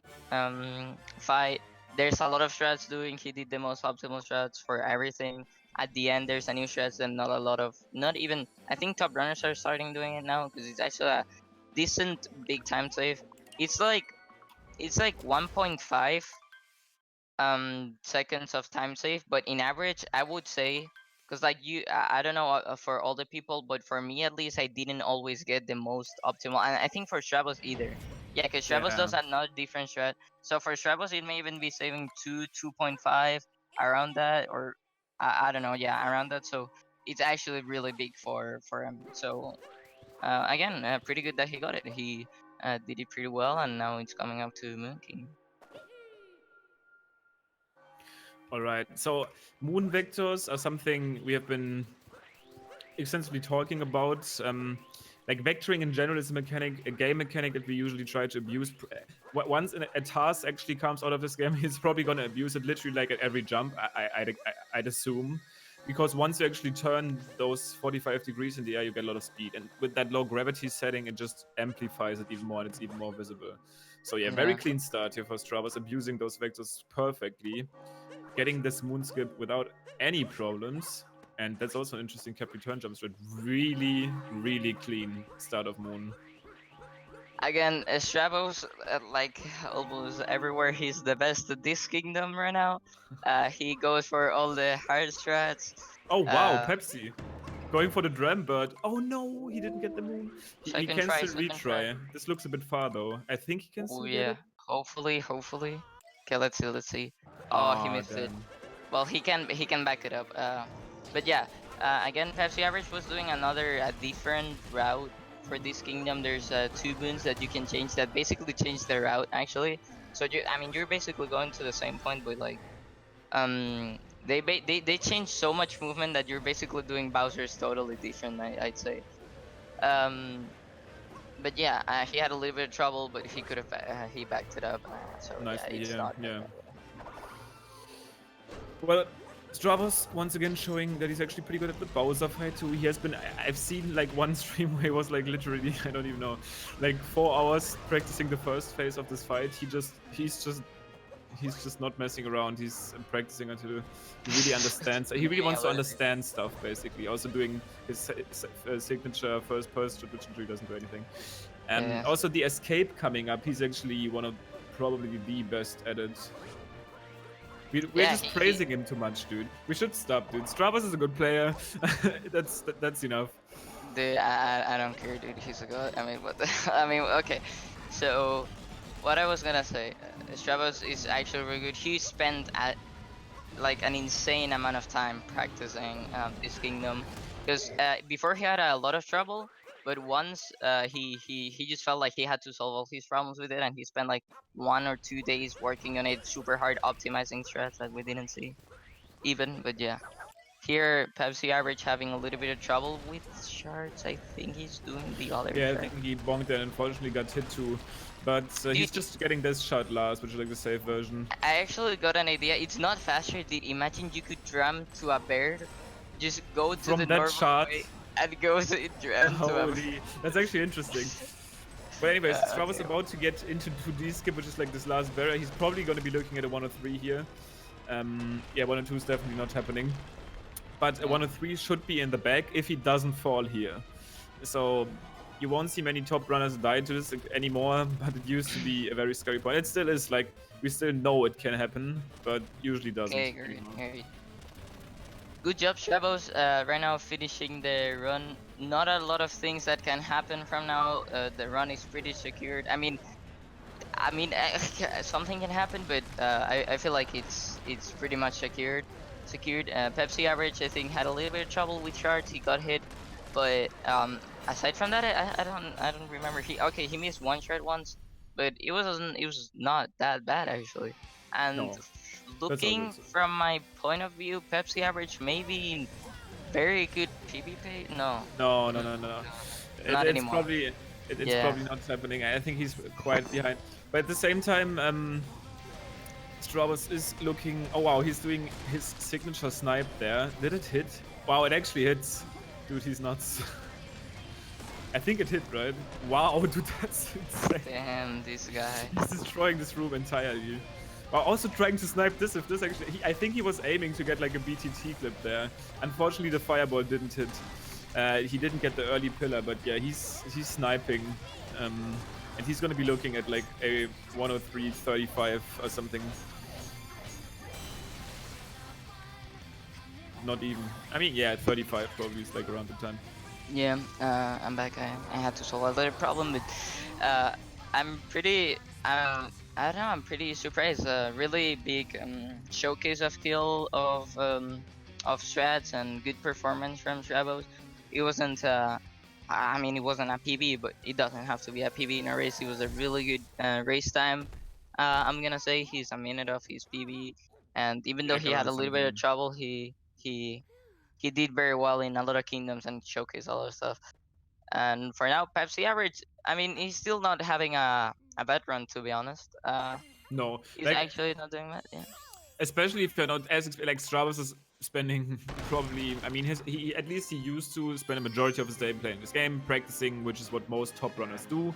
[SPEAKER 2] fight. There's a lot of strats doing. He did the most optimal strats for everything. At the end, there's a new strats and not a lot of, not even. I think top runners are starting doing it now because it's actually a decent big time save. It's like 1.5 seconds of time save, but in average I would say, because like I don't know for all the people, but for me at least I didn't always get the most optimal, and I think for Stravos either. Yeah, because Stravos
[SPEAKER 1] Yeah.
[SPEAKER 2] does another different strat. So for Stravos it may even be saving 2.5 around that, or I don't know, yeah, around that. So it's actually really big for him. So again, pretty good that he got it. He did it pretty well, and now it's coming up to Moon King.
[SPEAKER 1] All right. So moon vectors are something we have been extensively talking about. Like vectoring in general is a game mechanic that we usually try to abuse. Once a task actually comes out of this game, he's probably going to abuse it literally like at every jump, I'd assume. Because once you actually turn those 45 degrees in the air, you get a lot of speed. And with that low gravity setting, it just amplifies it even more and it's even more visible. So yeah, very
[SPEAKER 2] Yeah.
[SPEAKER 1] clean start here for Stravos, abusing those vectors perfectly. Getting this moon skip without any problems. And that's also an interesting cap return jump strat. Really, really clean start of moon.
[SPEAKER 2] Again, Stravos, like almost everywhere, he's the best at this kingdom right now. He goes for all the hard strats.
[SPEAKER 1] Oh wow,
[SPEAKER 2] Uh,
[SPEAKER 1] Pepsi. Going for the dram bird. Oh no, he didn't get the moon. He can still
[SPEAKER 2] second try.
[SPEAKER 1] retry. This looks a bit far though. I think he can
[SPEAKER 2] Oh
[SPEAKER 1] still get
[SPEAKER 2] yeah,
[SPEAKER 1] it.
[SPEAKER 2] hopefully. Okay, let's see. Oh, he
[SPEAKER 1] Ah,
[SPEAKER 2] missed it.
[SPEAKER 1] damn.
[SPEAKER 2] Well, he can back it up. But yeah, again, PepsiAverage was doing another different route for this kingdom. There's two boons that you can change that basically change the route actually. So I mean, you're basically going to the same point, but like, they changed so much movement that you're basically doing Bowser's totally different. I'd say. Um, but yeah, he had a little bit of trouble, but he could have he backed it up. So yeah,
[SPEAKER 1] Nicely,
[SPEAKER 2] it's
[SPEAKER 1] yeah,
[SPEAKER 2] not.
[SPEAKER 1] yeah. Well, Stravos once again showing that he's actually pretty good at the Bowser fight too. He has been, I've seen like one stream where he was like literally, I don't even know, like 4 hours practicing the first phase of this fight. He's just not messing around. He's practicing until he really understands. He really wants to understand stuff, basically. Also doing his signature first person, which really doesn't do anything. And
[SPEAKER 2] Yeah.
[SPEAKER 1] also the escape coming up. He's actually one of probably the best at it. We're
[SPEAKER 2] Yeah,
[SPEAKER 1] just praising him too much, dude. We should stop, dude. Stravos is a good player. That's enough.
[SPEAKER 2] Dude, I don't care, dude. He's a god. I mean, what? I mean, okay. So, what I was gonna say, Stravos is actually very good. He spent like an insane amount of time practicing this kingdom, because before he had a lot of trouble, but once he just felt like he had to solve all his problems with it, and he spent like 1 or 2 days working on it super hard, optimizing strats that we didn't see even. But yeah. Here, PepsiAverage having a little bit of trouble with shards. I think he's doing the other
[SPEAKER 1] Yeah, I
[SPEAKER 2] shard.
[SPEAKER 1] think he bonked and unfortunately got hit too. But he's just getting this shot last, which is like the safe version.
[SPEAKER 2] I actually got an idea. It's not faster, dude. Imagine you could drum to a bird, just go to
[SPEAKER 1] From
[SPEAKER 2] the
[SPEAKER 1] that
[SPEAKER 2] normal
[SPEAKER 1] shot.
[SPEAKER 2] way and go to drum to a bird.
[SPEAKER 1] Holy, that's actually interesting. But anyways, Stravos
[SPEAKER 2] okay.
[SPEAKER 1] about to get into 2D skip, which is like this last barrier. He's probably going to be looking at a 103 here. Yeah, 102 is definitely not happening. But a 103 should be in the back if he doesn't fall here. So you won't see many top runners die to this anymore, but it used to be a very scary point. It still is, like, we still know it can happen, but usually doesn't.
[SPEAKER 2] Okay, great. Good job, Stravos. Right now finishing the run. Not a lot of things that can happen from now. The run is pretty secured. I mean, something can happen, but I feel like it's pretty much secured. PepsiAverage, I think, had a little bit of trouble with shards. He got hit, but aside from that, I don't remember. He missed one shard once, but it was not that bad actually. And
[SPEAKER 1] No,
[SPEAKER 2] looking from my point of view, PepsiAverage maybe very good PvP. No.
[SPEAKER 1] No.
[SPEAKER 2] Not
[SPEAKER 1] It's
[SPEAKER 2] anymore.
[SPEAKER 1] probably probably not happening. I think he's quite behind. But at the same time, Stravos is looking. Oh wow, he's doing his signature snipe there. Did it hit? Wow, it actually hits. Dude, he's nuts. I think it hit, right? Wow, dude, that's insane.
[SPEAKER 2] Damn, this guy.
[SPEAKER 1] He's destroying this room entirely. While also trying to snipe this. If this actually, I think he was aiming to get like a BTT clip there. Unfortunately, the fireball didn't hit. He didn't get the early pillar, but yeah, he's sniping. And he's gonna be looking at like a 103.35 or something. Not even. I mean, yeah, 35 probably is like around the time.
[SPEAKER 2] Yeah, I'm back. I had to solve a little problem, but I'm pretty. I don't know. I'm pretty surprised. Really big showcase of skill of strats and good performance from Stravos. It wasn't. I mean, it wasn't a PB, but it doesn't have to be a PB in a race. It was a really good race time. I'm gonna say he's a minute off his PB, and even though
[SPEAKER 1] Like
[SPEAKER 2] he had
[SPEAKER 1] around
[SPEAKER 2] a little bit of
[SPEAKER 1] something.
[SPEAKER 2] trouble, he did very well in a lot of kingdoms and showcased a lot of stuff. And for now, PepsiAverage, I mean, he's still not having a bad run, to be honest.
[SPEAKER 1] No,
[SPEAKER 2] He's
[SPEAKER 1] like
[SPEAKER 2] actually not doing that. Yeah.
[SPEAKER 1] especially if you're not as like Stravos is spending probably. I mean, he at least he used to spend a majority of his day playing this game, practicing, which is what most top runners do.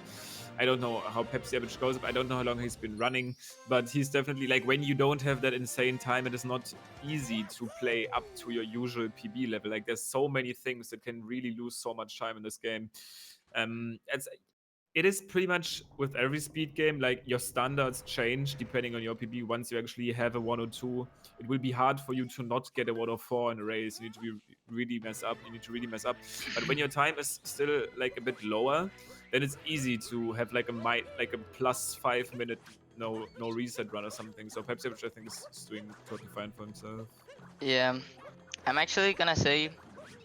[SPEAKER 1] I don't know how PepsiAverage goes. I don't know how long he's been running, but he's definitely like when you don't have that insane time, it is not easy to play up to your usual PB level. Like there's so many things that can really lose so much time in this game. It is pretty much with every speed game, like your standards change depending on your PB. Once you actually have a 102, it will be hard for you to not get a 104 in a race. You need to be really mess up. You need to really mess up. But when your time is still like a bit lower, then it's easy to have like a plus 5 minute no reset run or something. So Pepsi, which I think is doing totally fine for himself.
[SPEAKER 2] Yeah. I'm actually gonna say,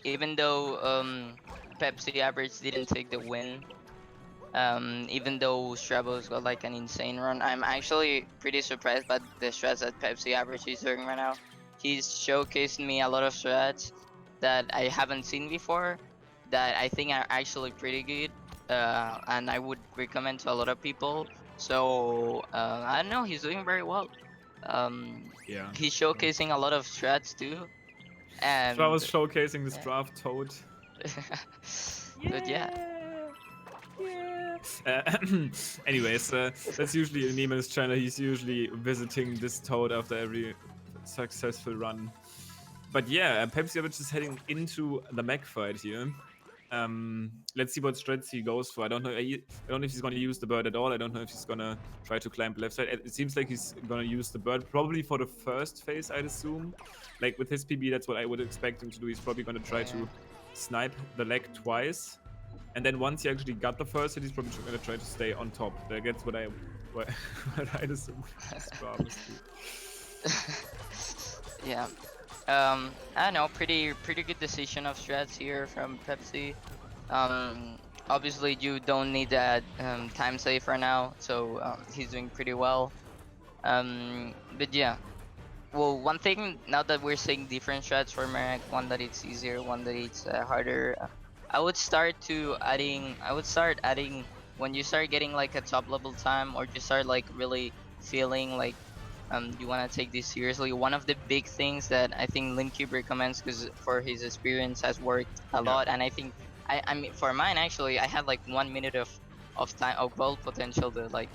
[SPEAKER 2] even though PepsiAverage didn't take the win, even though Stravos got like an insane run, I'm actually pretty surprised by the strats that PepsiAverage is doing right now. He's showcasing me a lot of strats that I haven't seen before, that I think are actually pretty good, and I would recommend to a lot of people. So I don't know, he's doing very well.
[SPEAKER 1] Yeah.
[SPEAKER 2] He's showcasing a lot of strats too, and
[SPEAKER 1] So I was showcasing this
[SPEAKER 2] yeah.
[SPEAKER 1] draft toad.
[SPEAKER 2] but yeah.
[SPEAKER 1] Anyways, that's usually in Neman's channel. He's usually visiting this toad after every successful run. But yeah, PepsiAverage is heading into the mech fight here. Let's see what strats he goes for. I don't know. I don't know if he's gonna use the bird at all. I don't know if he's gonna try to climb left side. It seems like he's gonna use the bird probably for the first phase, I'd assume. Like with his PB, that's what I would expect him to do. He's probably gonna try to snipe the leg twice. And then once he actually got the first hit, he's probably gonna try to stay on top. That's what I'd assume. Stravos do.
[SPEAKER 2] Yeah. I don't know, pretty good decision of strats here from Pepsi. Obviously you don't need that time save right now, so he's doing pretty well. But yeah. Well, one thing now that we're seeing different strats for Merrick, one that it's easier, one that it's harder. I would start adding when you start getting like a top level time, or you start like really feeling like you want to take this seriously. One of the big things that I think Limcube recommends, because for his experience has worked a lot, and I think I mean for mine actually I had like 1 minute of time of gold potential to like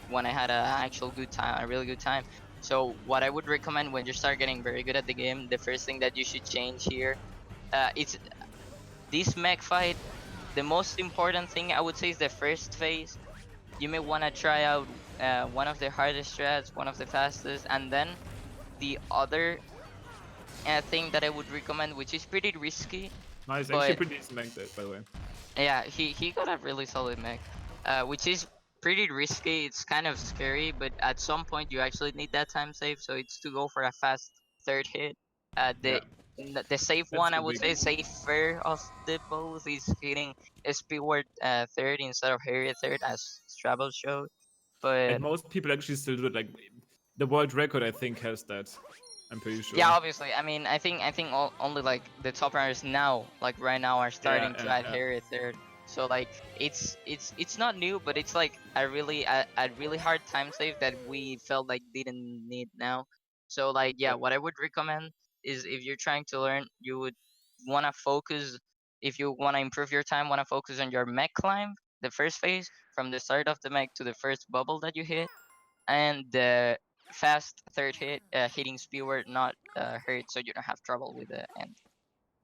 [SPEAKER 2] when I had a actual good time, a really good time. So what I would recommend when you start getting very good at the game, the first thing that you should change here, it's this mech fight. The most important thing I would say is the first phase. You may want to try out one of the hardest strats, one of the fastest, and then the other thing that I would recommend, which is pretty risky.
[SPEAKER 1] Nice,
[SPEAKER 2] but
[SPEAKER 1] actually pretty decent mech there, by the way.
[SPEAKER 2] yeah, he got a really solid mech, which is pretty risky. It's kind of scary, but at some point you actually need that time save, so it's to go for a fast third hit.
[SPEAKER 1] Yeah.
[SPEAKER 2] The safe
[SPEAKER 1] That's
[SPEAKER 2] one, I
[SPEAKER 1] the
[SPEAKER 2] would
[SPEAKER 1] big
[SPEAKER 2] say safer of the both, is hitting a Speedward third instead of Harriet third, as Stravos showed.
[SPEAKER 1] And
[SPEAKER 2] But
[SPEAKER 1] most people actually still do it. Like the world record, I think, has that. I'm pretty sure.
[SPEAKER 2] yeah, obviously, I mean, I think only like the top runners now, like right now, are starting to add Harriet third. So like it's not new, but it's like a really hard time save that we felt like didn't need now. So like yeah, what I would recommend is, if you're trying to learn, you would want to focus. If you want to improve your time, want to focus on your mech climb, the first phase, from the start of the mech to the first bubble that you hit, and the fast third hit, hitting Speedward, not hurt, so you don't have trouble with it. And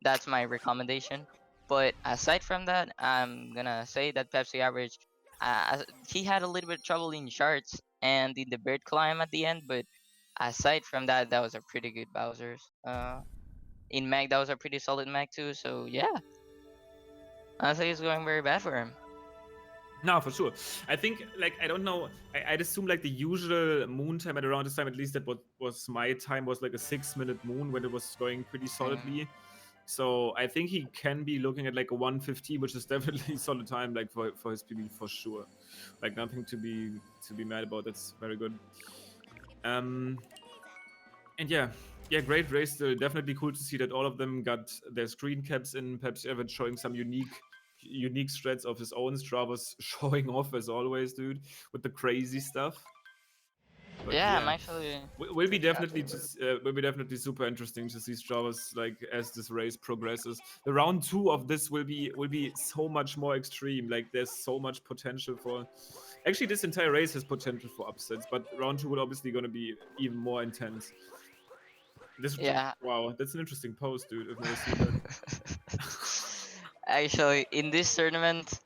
[SPEAKER 2] that's my recommendation. But aside from that, I'm gonna say that PepsiAverage, he had a little bit of trouble in charts and in the bird climb at the end, but aside from that, that was a pretty good Bowser's. In Mag, that was a pretty solid Mag too. So yeah, I think it's going very bad for him.
[SPEAKER 1] No, for sure. I think, like, I don't know. I'd assume, like, the usual moon time at around this time, at least that was my time, was like a 6-minute moon when it was going pretty solidly. So I think he can be looking at like a 150, which is definitely solid time, like for his PB for sure. Like nothing to be mad about. That's very good. And yeah, great race. Definitely cool to see that all of them got their screen caps in. PepsiAverage showing some unique strats of his own. Stravos showing off as always, dude, with the crazy stuff. But
[SPEAKER 2] yeah, I'm actually.
[SPEAKER 1] will be definitely super interesting to see Stravos, like, as this race progresses. The round 2 of this will be so much more extreme. Like there's so much potential for. Actually, this entire race has potential for upsets, but round 2 will obviously going to be even more intense. This wow, that's an interesting post, dude. I've never seen that.
[SPEAKER 2] Actually, in this tournament,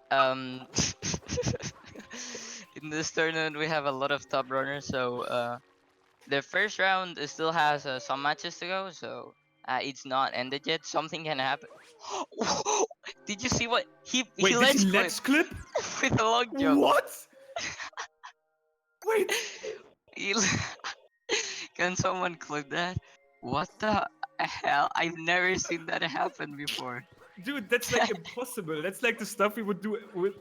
[SPEAKER 2] um, in this tournament we have a lot of top runners. So the first round still has some matches to go. So it's not ended yet. Something can happen. Did you see what he
[SPEAKER 1] Wait, did he ledge clip
[SPEAKER 2] with a long jump?
[SPEAKER 1] What? Wait.
[SPEAKER 2] He Can someone clip that? What the hell? I've never seen that happen before.
[SPEAKER 1] Dude, that's like impossible. That's like the stuff we would do with.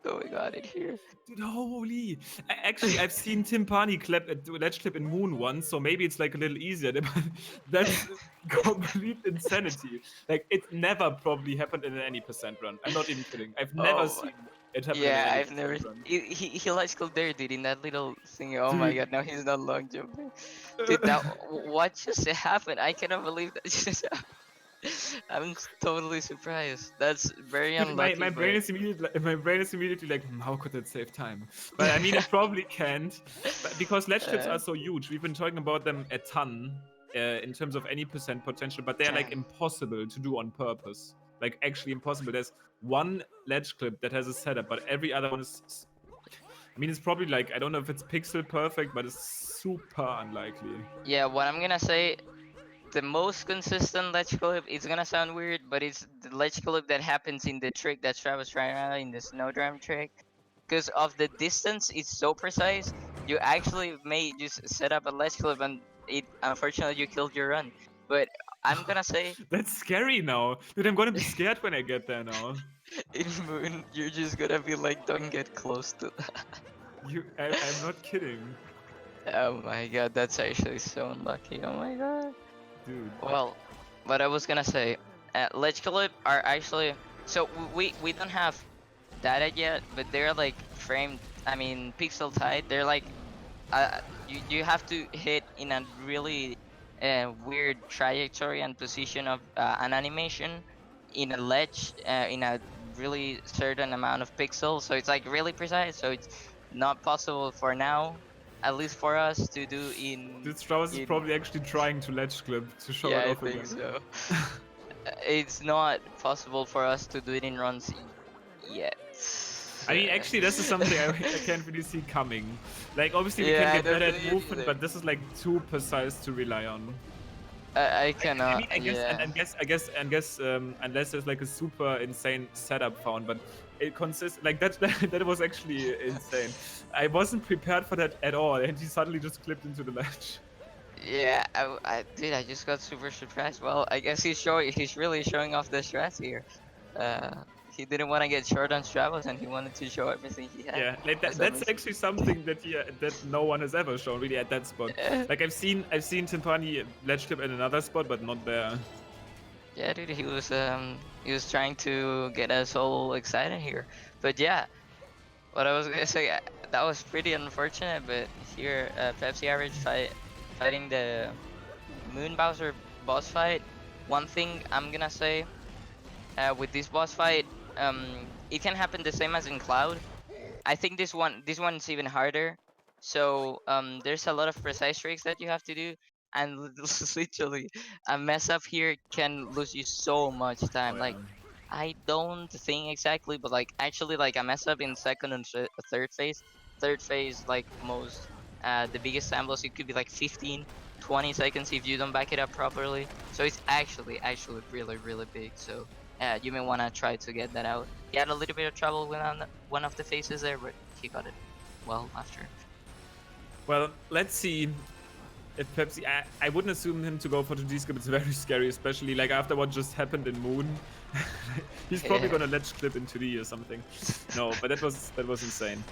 [SPEAKER 2] Oh my got it here.
[SPEAKER 1] Dude, holy! Actually, I've seen Timpani ledge clip in Moon once, so maybe it's like a little easier. But that's complete insanity. Like it never probably happened in an any percent run. I'm not even kidding. I've never
[SPEAKER 2] Oh my.
[SPEAKER 1] seen it happen in
[SPEAKER 2] Yeah,
[SPEAKER 1] any
[SPEAKER 2] I've never.
[SPEAKER 1] percent run.
[SPEAKER 2] He ledge clip there, dude, in that little thing. Oh my
[SPEAKER 1] Dude.
[SPEAKER 2] god, now he's not long jumping. Dude, that what just happened? I cannot believe that just happened. I'm totally surprised. That's very
[SPEAKER 1] Dude,
[SPEAKER 2] unlucky.
[SPEAKER 1] my brain is immediately like, how could that save time? But I mean, it probably can't, but because ledge clips are so huge. We've been talking about them a ton in terms of any percent potential, but they're like
[SPEAKER 2] Damn.
[SPEAKER 1] impossible to do on purpose. Like actually impossible. There's one ledge clip that has a setup, but every other one is. I mean, it's probably like I don't know if it's pixel perfect, but it's super unlikely.
[SPEAKER 2] Yeah, what I'm gonna say, the most consistent ledge clip, it's gonna sound weird, but it's the ledge clip that happens in the trick that Stravos trying out in the snowdrum trick. Because of the distance, it's so precise, you actually may just set up a ledge clip and it unfortunately you killed your run. But I'm gonna say
[SPEAKER 1] That's scary now. Dude, I'm gonna be scared when I get there now.
[SPEAKER 2] in Moon, you're just gonna be like, don't get close to that.
[SPEAKER 1] I'm not kidding.
[SPEAKER 2] Oh my god, that's actually so unlucky. Oh my god.
[SPEAKER 1] Dude.
[SPEAKER 2] Well, what I was gonna say, ledge clip are actually, so we don't have data yet, but they're like framed. I mean, pixel tight. They're like, you have to hit in a really weird trajectory and position of an animation in a ledge in a really certain amount of pixels. So it's like really precise. So it's not possible for now, at least for us to do in.
[SPEAKER 1] Dude, Strauss is probably actually trying to ledge clip to show
[SPEAKER 2] Yeah,
[SPEAKER 1] it
[SPEAKER 2] I
[SPEAKER 1] off
[SPEAKER 2] think
[SPEAKER 1] again.
[SPEAKER 2] so. It's not possible for us to do it in runs yet.
[SPEAKER 1] I mean, actually, this is something I can't really see coming. Like, obviously, we
[SPEAKER 2] Yeah, I
[SPEAKER 1] can get better
[SPEAKER 2] don't
[SPEAKER 1] at
[SPEAKER 2] see it
[SPEAKER 1] movement,
[SPEAKER 2] either.
[SPEAKER 1] but this is like too precise to rely on.
[SPEAKER 2] I cannot.
[SPEAKER 1] I mean, I guess,
[SPEAKER 2] yeah.
[SPEAKER 1] unless there's like a super insane setup found, but it consists like that. That was actually insane. I wasn't prepared for that at all, and he suddenly just clipped into the ledge.
[SPEAKER 2] Yeah, dude, I just got super surprised. Well, I guess he's really showing off the strats here. He didn't want to get short on Stravos, and he wanted to show everything he had.
[SPEAKER 1] Yeah, like that's actually something that that no one has ever shown really at that spot. Like I've seen Timpani ledge clip in another spot, but not there.
[SPEAKER 2] Yeah, dude, he was trying to get us all excited here. But yeah, what I was gonna say, that was pretty unfortunate. But here, PepsiAverage fighting the Moon Bowser boss fight. One thing I'm gonna say, with this boss fight, it can happen the same as in Cloud. I think this one's even harder. So there's a lot of precise tricks that you have to do, and literally a mess up here can lose you so much time.
[SPEAKER 1] Oh,
[SPEAKER 2] Like
[SPEAKER 1] yeah.
[SPEAKER 2] I don't think exactly, but like actually like a mess up in second and third phase like most the biggest samples, it could be like 15 20 seconds if you don't back it up properly. So it's actually really big. So you may want to try to get that out. He had a little bit of trouble with one of the phases there, but he got it well after.
[SPEAKER 1] Well, let's see if Pepsi. I wouldn't assume him to go for 2D skip. It's very scary, especially like after what just happened in Moon. He's probably
[SPEAKER 2] Yeah.
[SPEAKER 1] gonna ledge clip in 2D or something. No, but that was insane.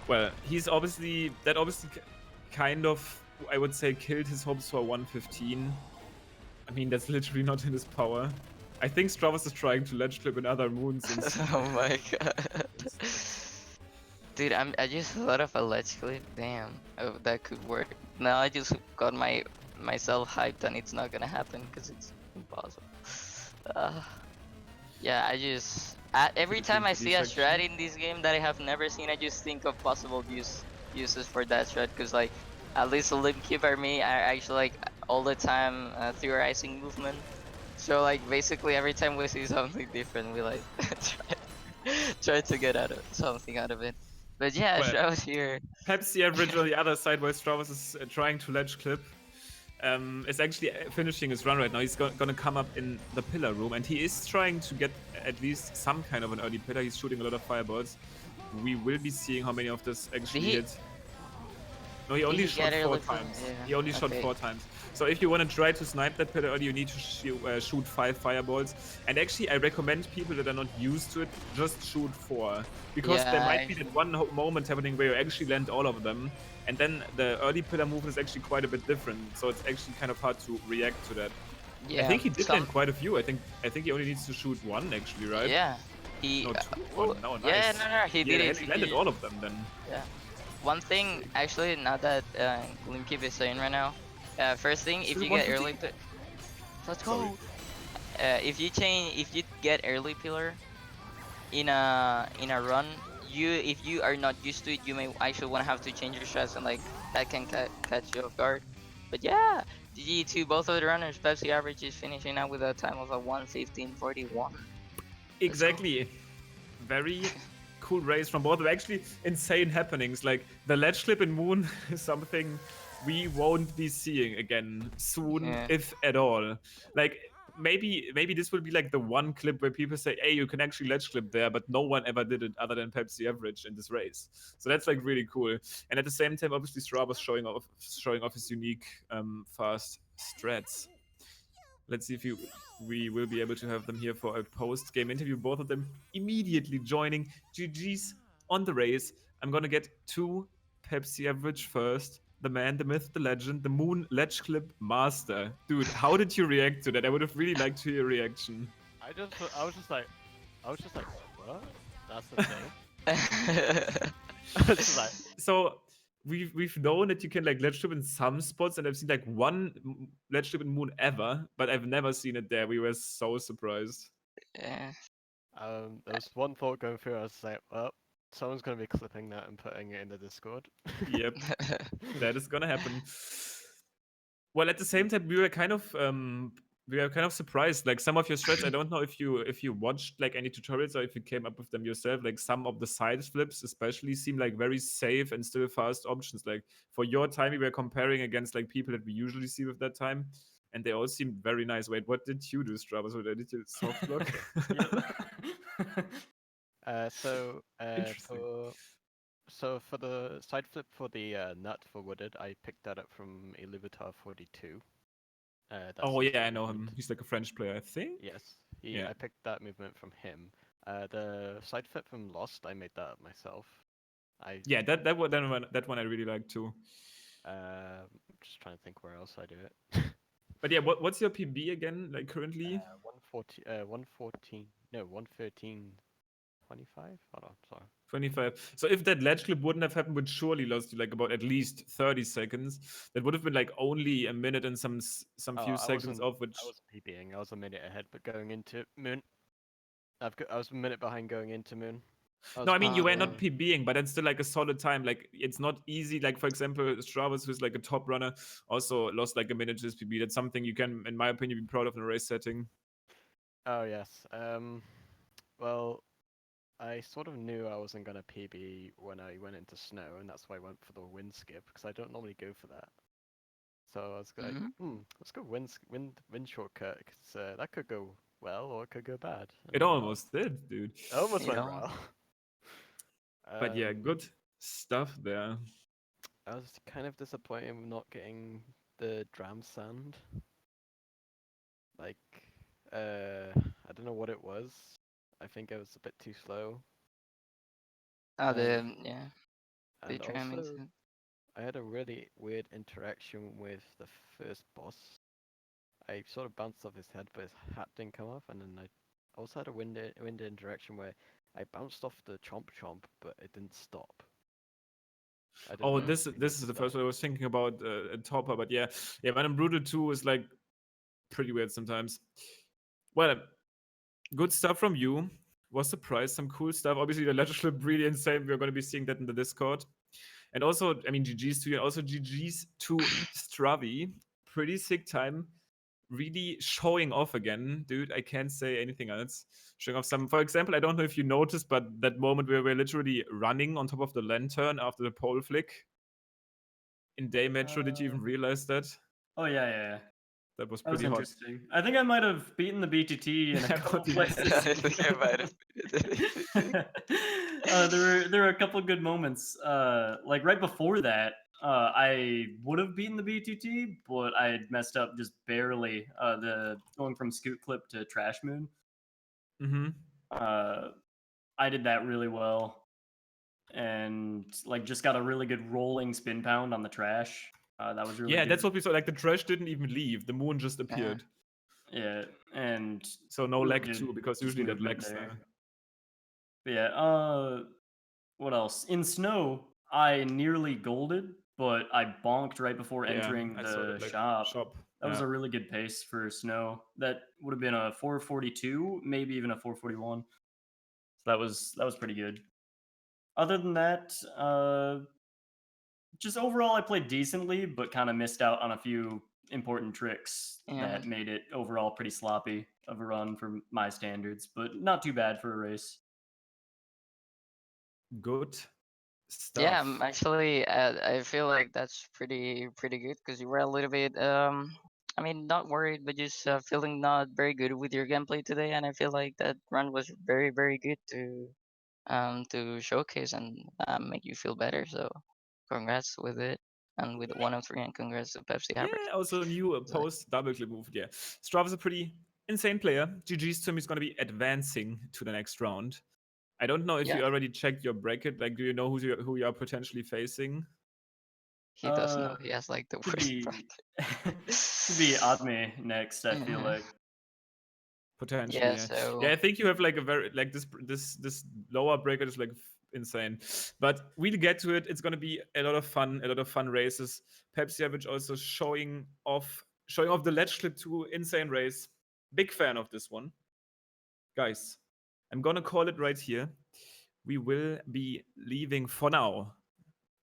[SPEAKER 1] Well, he's obviously kind of, I would say, killed his hopes for 115. I mean, that's literally not in his power. I think Stravos is trying to ledge clip another Moon since.
[SPEAKER 2] Oh my god. Dude, I just thought of a ledge clip. Damn, oh, that could work. Now I just got myself hyped and it's not gonna happen because it's impossible. Yeah, every time I see a strat in this game that I have never seen, I just think of possible uses for that strat. Because like, at least Limkip or me are actually like all the time theorizing movement. So like basically every time we see something different, we like try to get something out of it. But yeah,
[SPEAKER 1] Well,
[SPEAKER 2] Stravos here.
[SPEAKER 1] PepsiAverage on the other side, while Stravos is trying to ledge clip, is actually finishing his run right now. He's gonna come up in the pillar room, and he is trying to get at least some kind of an early pillar. He's shooting a lot of fireballs. We will be seeing how many of this actually hit. No, he
[SPEAKER 2] Did
[SPEAKER 1] only
[SPEAKER 2] he
[SPEAKER 1] shot
[SPEAKER 2] get
[SPEAKER 1] 4
[SPEAKER 2] early pillar?
[SPEAKER 1] times.
[SPEAKER 2] Yeah,
[SPEAKER 1] He only shot
[SPEAKER 2] okay.
[SPEAKER 1] 4 times. So if you want to try to snipe that pillar early, you need to shoot 5 fireballs. And actually, I recommend people that are not used to it, just shoot 4. Because there
[SPEAKER 2] Yeah,
[SPEAKER 1] might be that one moment happening where you actually land all of them. And then the early pillar movement is actually quite a bit different. So it's actually kind of hard to react to that. I
[SPEAKER 2] yeah.
[SPEAKER 1] think he did land quite a few. I think he only needs to shoot 1 actually, right?
[SPEAKER 2] Yeah, he.
[SPEAKER 1] No, 2.
[SPEAKER 2] Oh,
[SPEAKER 1] No,
[SPEAKER 2] yeah,
[SPEAKER 1] nice.
[SPEAKER 2] no, he did it.
[SPEAKER 1] He landed all of them then.
[SPEAKER 2] Yeah. One thing, actually, now that Limkeep is saying right now, first thing, if
[SPEAKER 1] Still
[SPEAKER 2] you get
[SPEAKER 1] 150?
[SPEAKER 2] early, let's
[SPEAKER 1] Sorry.
[SPEAKER 2] go. If you get early pillar in a run, if you are not used to it, you may actually want to have to change your strats, and like that can catch you off guard. But yeah, GG to both of the runners. PepsiAverage is finishing out with a time of a 1:15:41.
[SPEAKER 1] Exactly. Very cool race from both of them. Actually, insane happenings. Like the ledge flip in Moon is something we won't be seeing again soon,
[SPEAKER 2] Yeah.
[SPEAKER 1] if at all. Like maybe this will be like the one clip where people say, "Hey, you can actually ledge flip there," but no one ever did it other than PepsiAverage in this race. So that's like really cool. And at the same time, obviously, Stravos showing off his unique fast strats. Let's see if we will be able to have them here for a post-game interview. Both of them immediately joining. GG's on the race. I'm gonna get to PepsiAverage first. The man, the myth, the legend, the Moon ledge clip master. Dude, how did you react to that? I would have really liked to hear your reaction.
[SPEAKER 3] I was just like, what? That's the thing. I was just like,
[SPEAKER 1] So we've known that you can like ledge flip in some spots, and I've seen like one ledge flip in Moon ever, but I've never seen it there. We were so surprised.
[SPEAKER 2] Yeah.
[SPEAKER 3] there was one thought going through. I was like, well, someone's gonna be clipping that and putting it in the Discord.
[SPEAKER 1] Yep, that is gonna happen. Well, at the same time, we were kind of surprised. Like some of your strats, I don't know if you watched like any tutorials or if you came up with them yourself. Like some of the side flips, especially, seem like very safe and still fast options. Like for your time, we were comparing against like people that we usually see with that time, and they all seemed very nice. Wait, what did you do, Stravos? What did you soft block? Interesting.
[SPEAKER 3] For the side flip for the nut for wooded, I picked that up from Illuvitar42.
[SPEAKER 1] Oh yeah, I know him. He's like a French player, I think.
[SPEAKER 3] Yes,
[SPEAKER 1] Yeah.
[SPEAKER 3] I picked that movement from him. The side flip from Lost, I made that up myself.
[SPEAKER 1] Yeah, that one I really like too.
[SPEAKER 3] I'm just trying to think where else I do it.
[SPEAKER 1] But yeah, what's your PB again? Like currently?
[SPEAKER 3] 114. No, 113. 25? Hold on, sorry.
[SPEAKER 1] 25. So if that ledge clip wouldn't have happened, would surely lost you like about at least 30 seconds. That would have been like only a minute and some few seconds off, which
[SPEAKER 3] I wasn't PBing. I was a minute ahead, but going into Moon, I was a minute behind going into Moon.
[SPEAKER 1] No, I mean you were not PBing, but it's still like a solid time. Like it's not easy. Like for example, Stravos, who's like a top runner, also lost like a minute to his PB. That's something you can, in my opinion, be proud of in a race setting.
[SPEAKER 3] Oh yes. Well, I sort of knew I wasn't gonna PB when I went into snow, and that's why I went for the wind skip because I don't normally go for that. So I was like, let's go wind shortcut because that could go well or it could go bad.
[SPEAKER 1] It almost did, dude.
[SPEAKER 3] It almost went well.
[SPEAKER 1] But yeah, good stuff there.
[SPEAKER 3] I was kind of disappointed with not getting the dram sand. Like, I don't know what it was. I think I was a bit too slow.
[SPEAKER 2] Oh, the
[SPEAKER 3] And
[SPEAKER 2] tramming.
[SPEAKER 3] also, I had a really weird interaction with the first boss. I sort of bounced off his head, but his hat didn't come off, and then I also had a wind interaction where I bounced off the chomp, but it didn't stop.
[SPEAKER 1] Oh, this is the first one I was thinking about a topper, but yeah, Venom Brutal 2 is like pretty weird sometimes. Well, good stuff from you. Was surprised, some cool stuff. Obviously, the ledge flip really insane. We're going to be seeing that in the Discord. And also, I mean, GG's to you, also GG's to Stravi. Pretty sick time. Really showing off again, dude. I can't say anything else. Showing off some, for example, I don't know if you noticed, but that moment where we're literally running on top of the lantern after the pole flick in Day Metro, did you even realize that?
[SPEAKER 4] Oh yeah.
[SPEAKER 1] That was pretty hot.
[SPEAKER 4] Interesting. I think I might have beaten the BTT in a couple places.
[SPEAKER 2] I think I might have.
[SPEAKER 4] There were a couple good moments. Like right before that, I would have beaten the BTT, but I had messed up just barely. The going from Scoot Clip to Trash Moon.
[SPEAKER 1] Mm-hmm.
[SPEAKER 4] I did that really well, and like just got a really good rolling spin pound on the trash. That was really
[SPEAKER 1] Yeah,
[SPEAKER 4] good.
[SPEAKER 1] that's what we saw. Like the trash didn't even leave; the moon just appeared.
[SPEAKER 4] Yeah, and
[SPEAKER 1] So no
[SPEAKER 4] really
[SPEAKER 1] lag
[SPEAKER 4] good
[SPEAKER 1] too, because
[SPEAKER 4] just
[SPEAKER 1] usually that
[SPEAKER 4] movement
[SPEAKER 1] lags
[SPEAKER 4] there.
[SPEAKER 1] there.
[SPEAKER 4] But yeah. What else? In snow, I nearly golded, but I bonked right before
[SPEAKER 1] Yeah,
[SPEAKER 4] entering
[SPEAKER 1] I saw
[SPEAKER 4] the
[SPEAKER 1] that like
[SPEAKER 4] shop. That was
[SPEAKER 1] Yeah.
[SPEAKER 4] a really good pace for snow. That would have been a 442, maybe even a 441. So that was pretty good. Other than that, just overall I played decently, but kind of missed out on a few important tricks
[SPEAKER 2] Yeah.
[SPEAKER 4] that made it overall pretty sloppy of a run for my standards, but not too bad for a race.
[SPEAKER 1] Good
[SPEAKER 2] Yeah,
[SPEAKER 1] stuff.
[SPEAKER 2] actually, I feel like that's pretty good because you were a little bit I mean, not worried, but just feeling not very good with your gameplay today, and I feel like that run was very good to showcase and make you feel better. So, congrats with it and with 103, and congrats to Pepsi
[SPEAKER 1] Yeah,
[SPEAKER 2] Average.
[SPEAKER 1] also a new post double clip move. Yeah, Stravos is a pretty insane player. GG's to him is going to be advancing to the next round. I don't know if
[SPEAKER 2] Yeah.
[SPEAKER 1] you already checked your bracket. Like, do you know who you are potentially facing?
[SPEAKER 2] He does know he has like the
[SPEAKER 4] Should
[SPEAKER 2] worst
[SPEAKER 4] be
[SPEAKER 2] bracket.
[SPEAKER 4] should be Adme next, I feel
[SPEAKER 2] Mhm.
[SPEAKER 4] like.
[SPEAKER 1] Potentially,
[SPEAKER 2] Yeah,
[SPEAKER 1] yeah.
[SPEAKER 2] so
[SPEAKER 1] Yeah, I think you have like a very like this lower bracket is like insane, but we'll get to it. It's gonna be a lot of fun races. PepsiAverage also showing off the ledge clip 2 insane race. Big fan of this one, guys. I'm gonna call it right here. We will be leaving for now.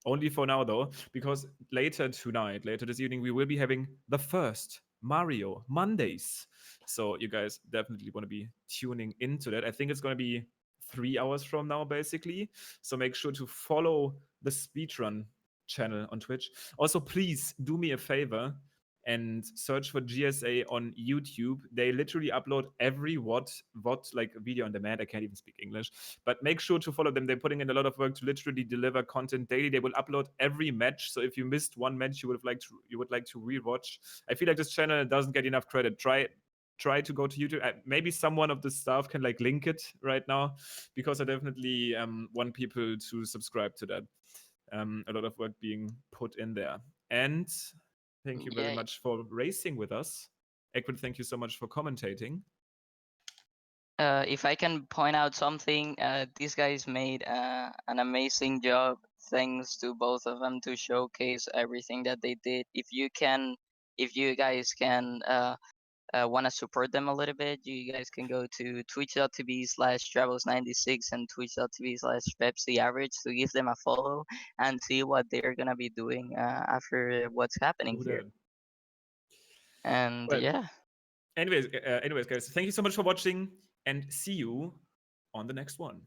[SPEAKER 1] Only for now, though, because later tonight, later this evening, we will be having the first Mario Mondays. So you guys definitely want to be tuning into that. I think it's going to be 3 hours from now, basically. So make sure to follow the Speedrun channel on Twitch. Also, please do me a favor and search for GSA on YouTube. They literally upload every what like video on demand. I can't even speak English, but make sure to follow them. They're putting in a lot of work to literally deliver content daily. They will upload every match. So if you missed one match you would like to rewatch, I feel like this channel doesn't get enough credit. Try to go to YouTube. Maybe someone of the staff can like link it right now, because I definitely want people to subscribe to that. A lot of work being put in there. And thank you very
[SPEAKER 2] yeah,
[SPEAKER 1] much for racing with us. Ekman, thank you so much for commentating.
[SPEAKER 2] if I can point out something, these guys made an amazing job. Thanks to both of them to showcase everything that they did. If you guys can want to support them a little bit, you guys can go to twitch.tv/Stravos96 and twitch.tv/PepsiAverage to give them a follow and see what they're gonna be doing after what's happening
[SPEAKER 1] Do
[SPEAKER 2] here.
[SPEAKER 1] that.
[SPEAKER 2] And
[SPEAKER 1] Well,
[SPEAKER 2] yeah.
[SPEAKER 1] anyways, guys, thank you so much for watching, and see you on the next one.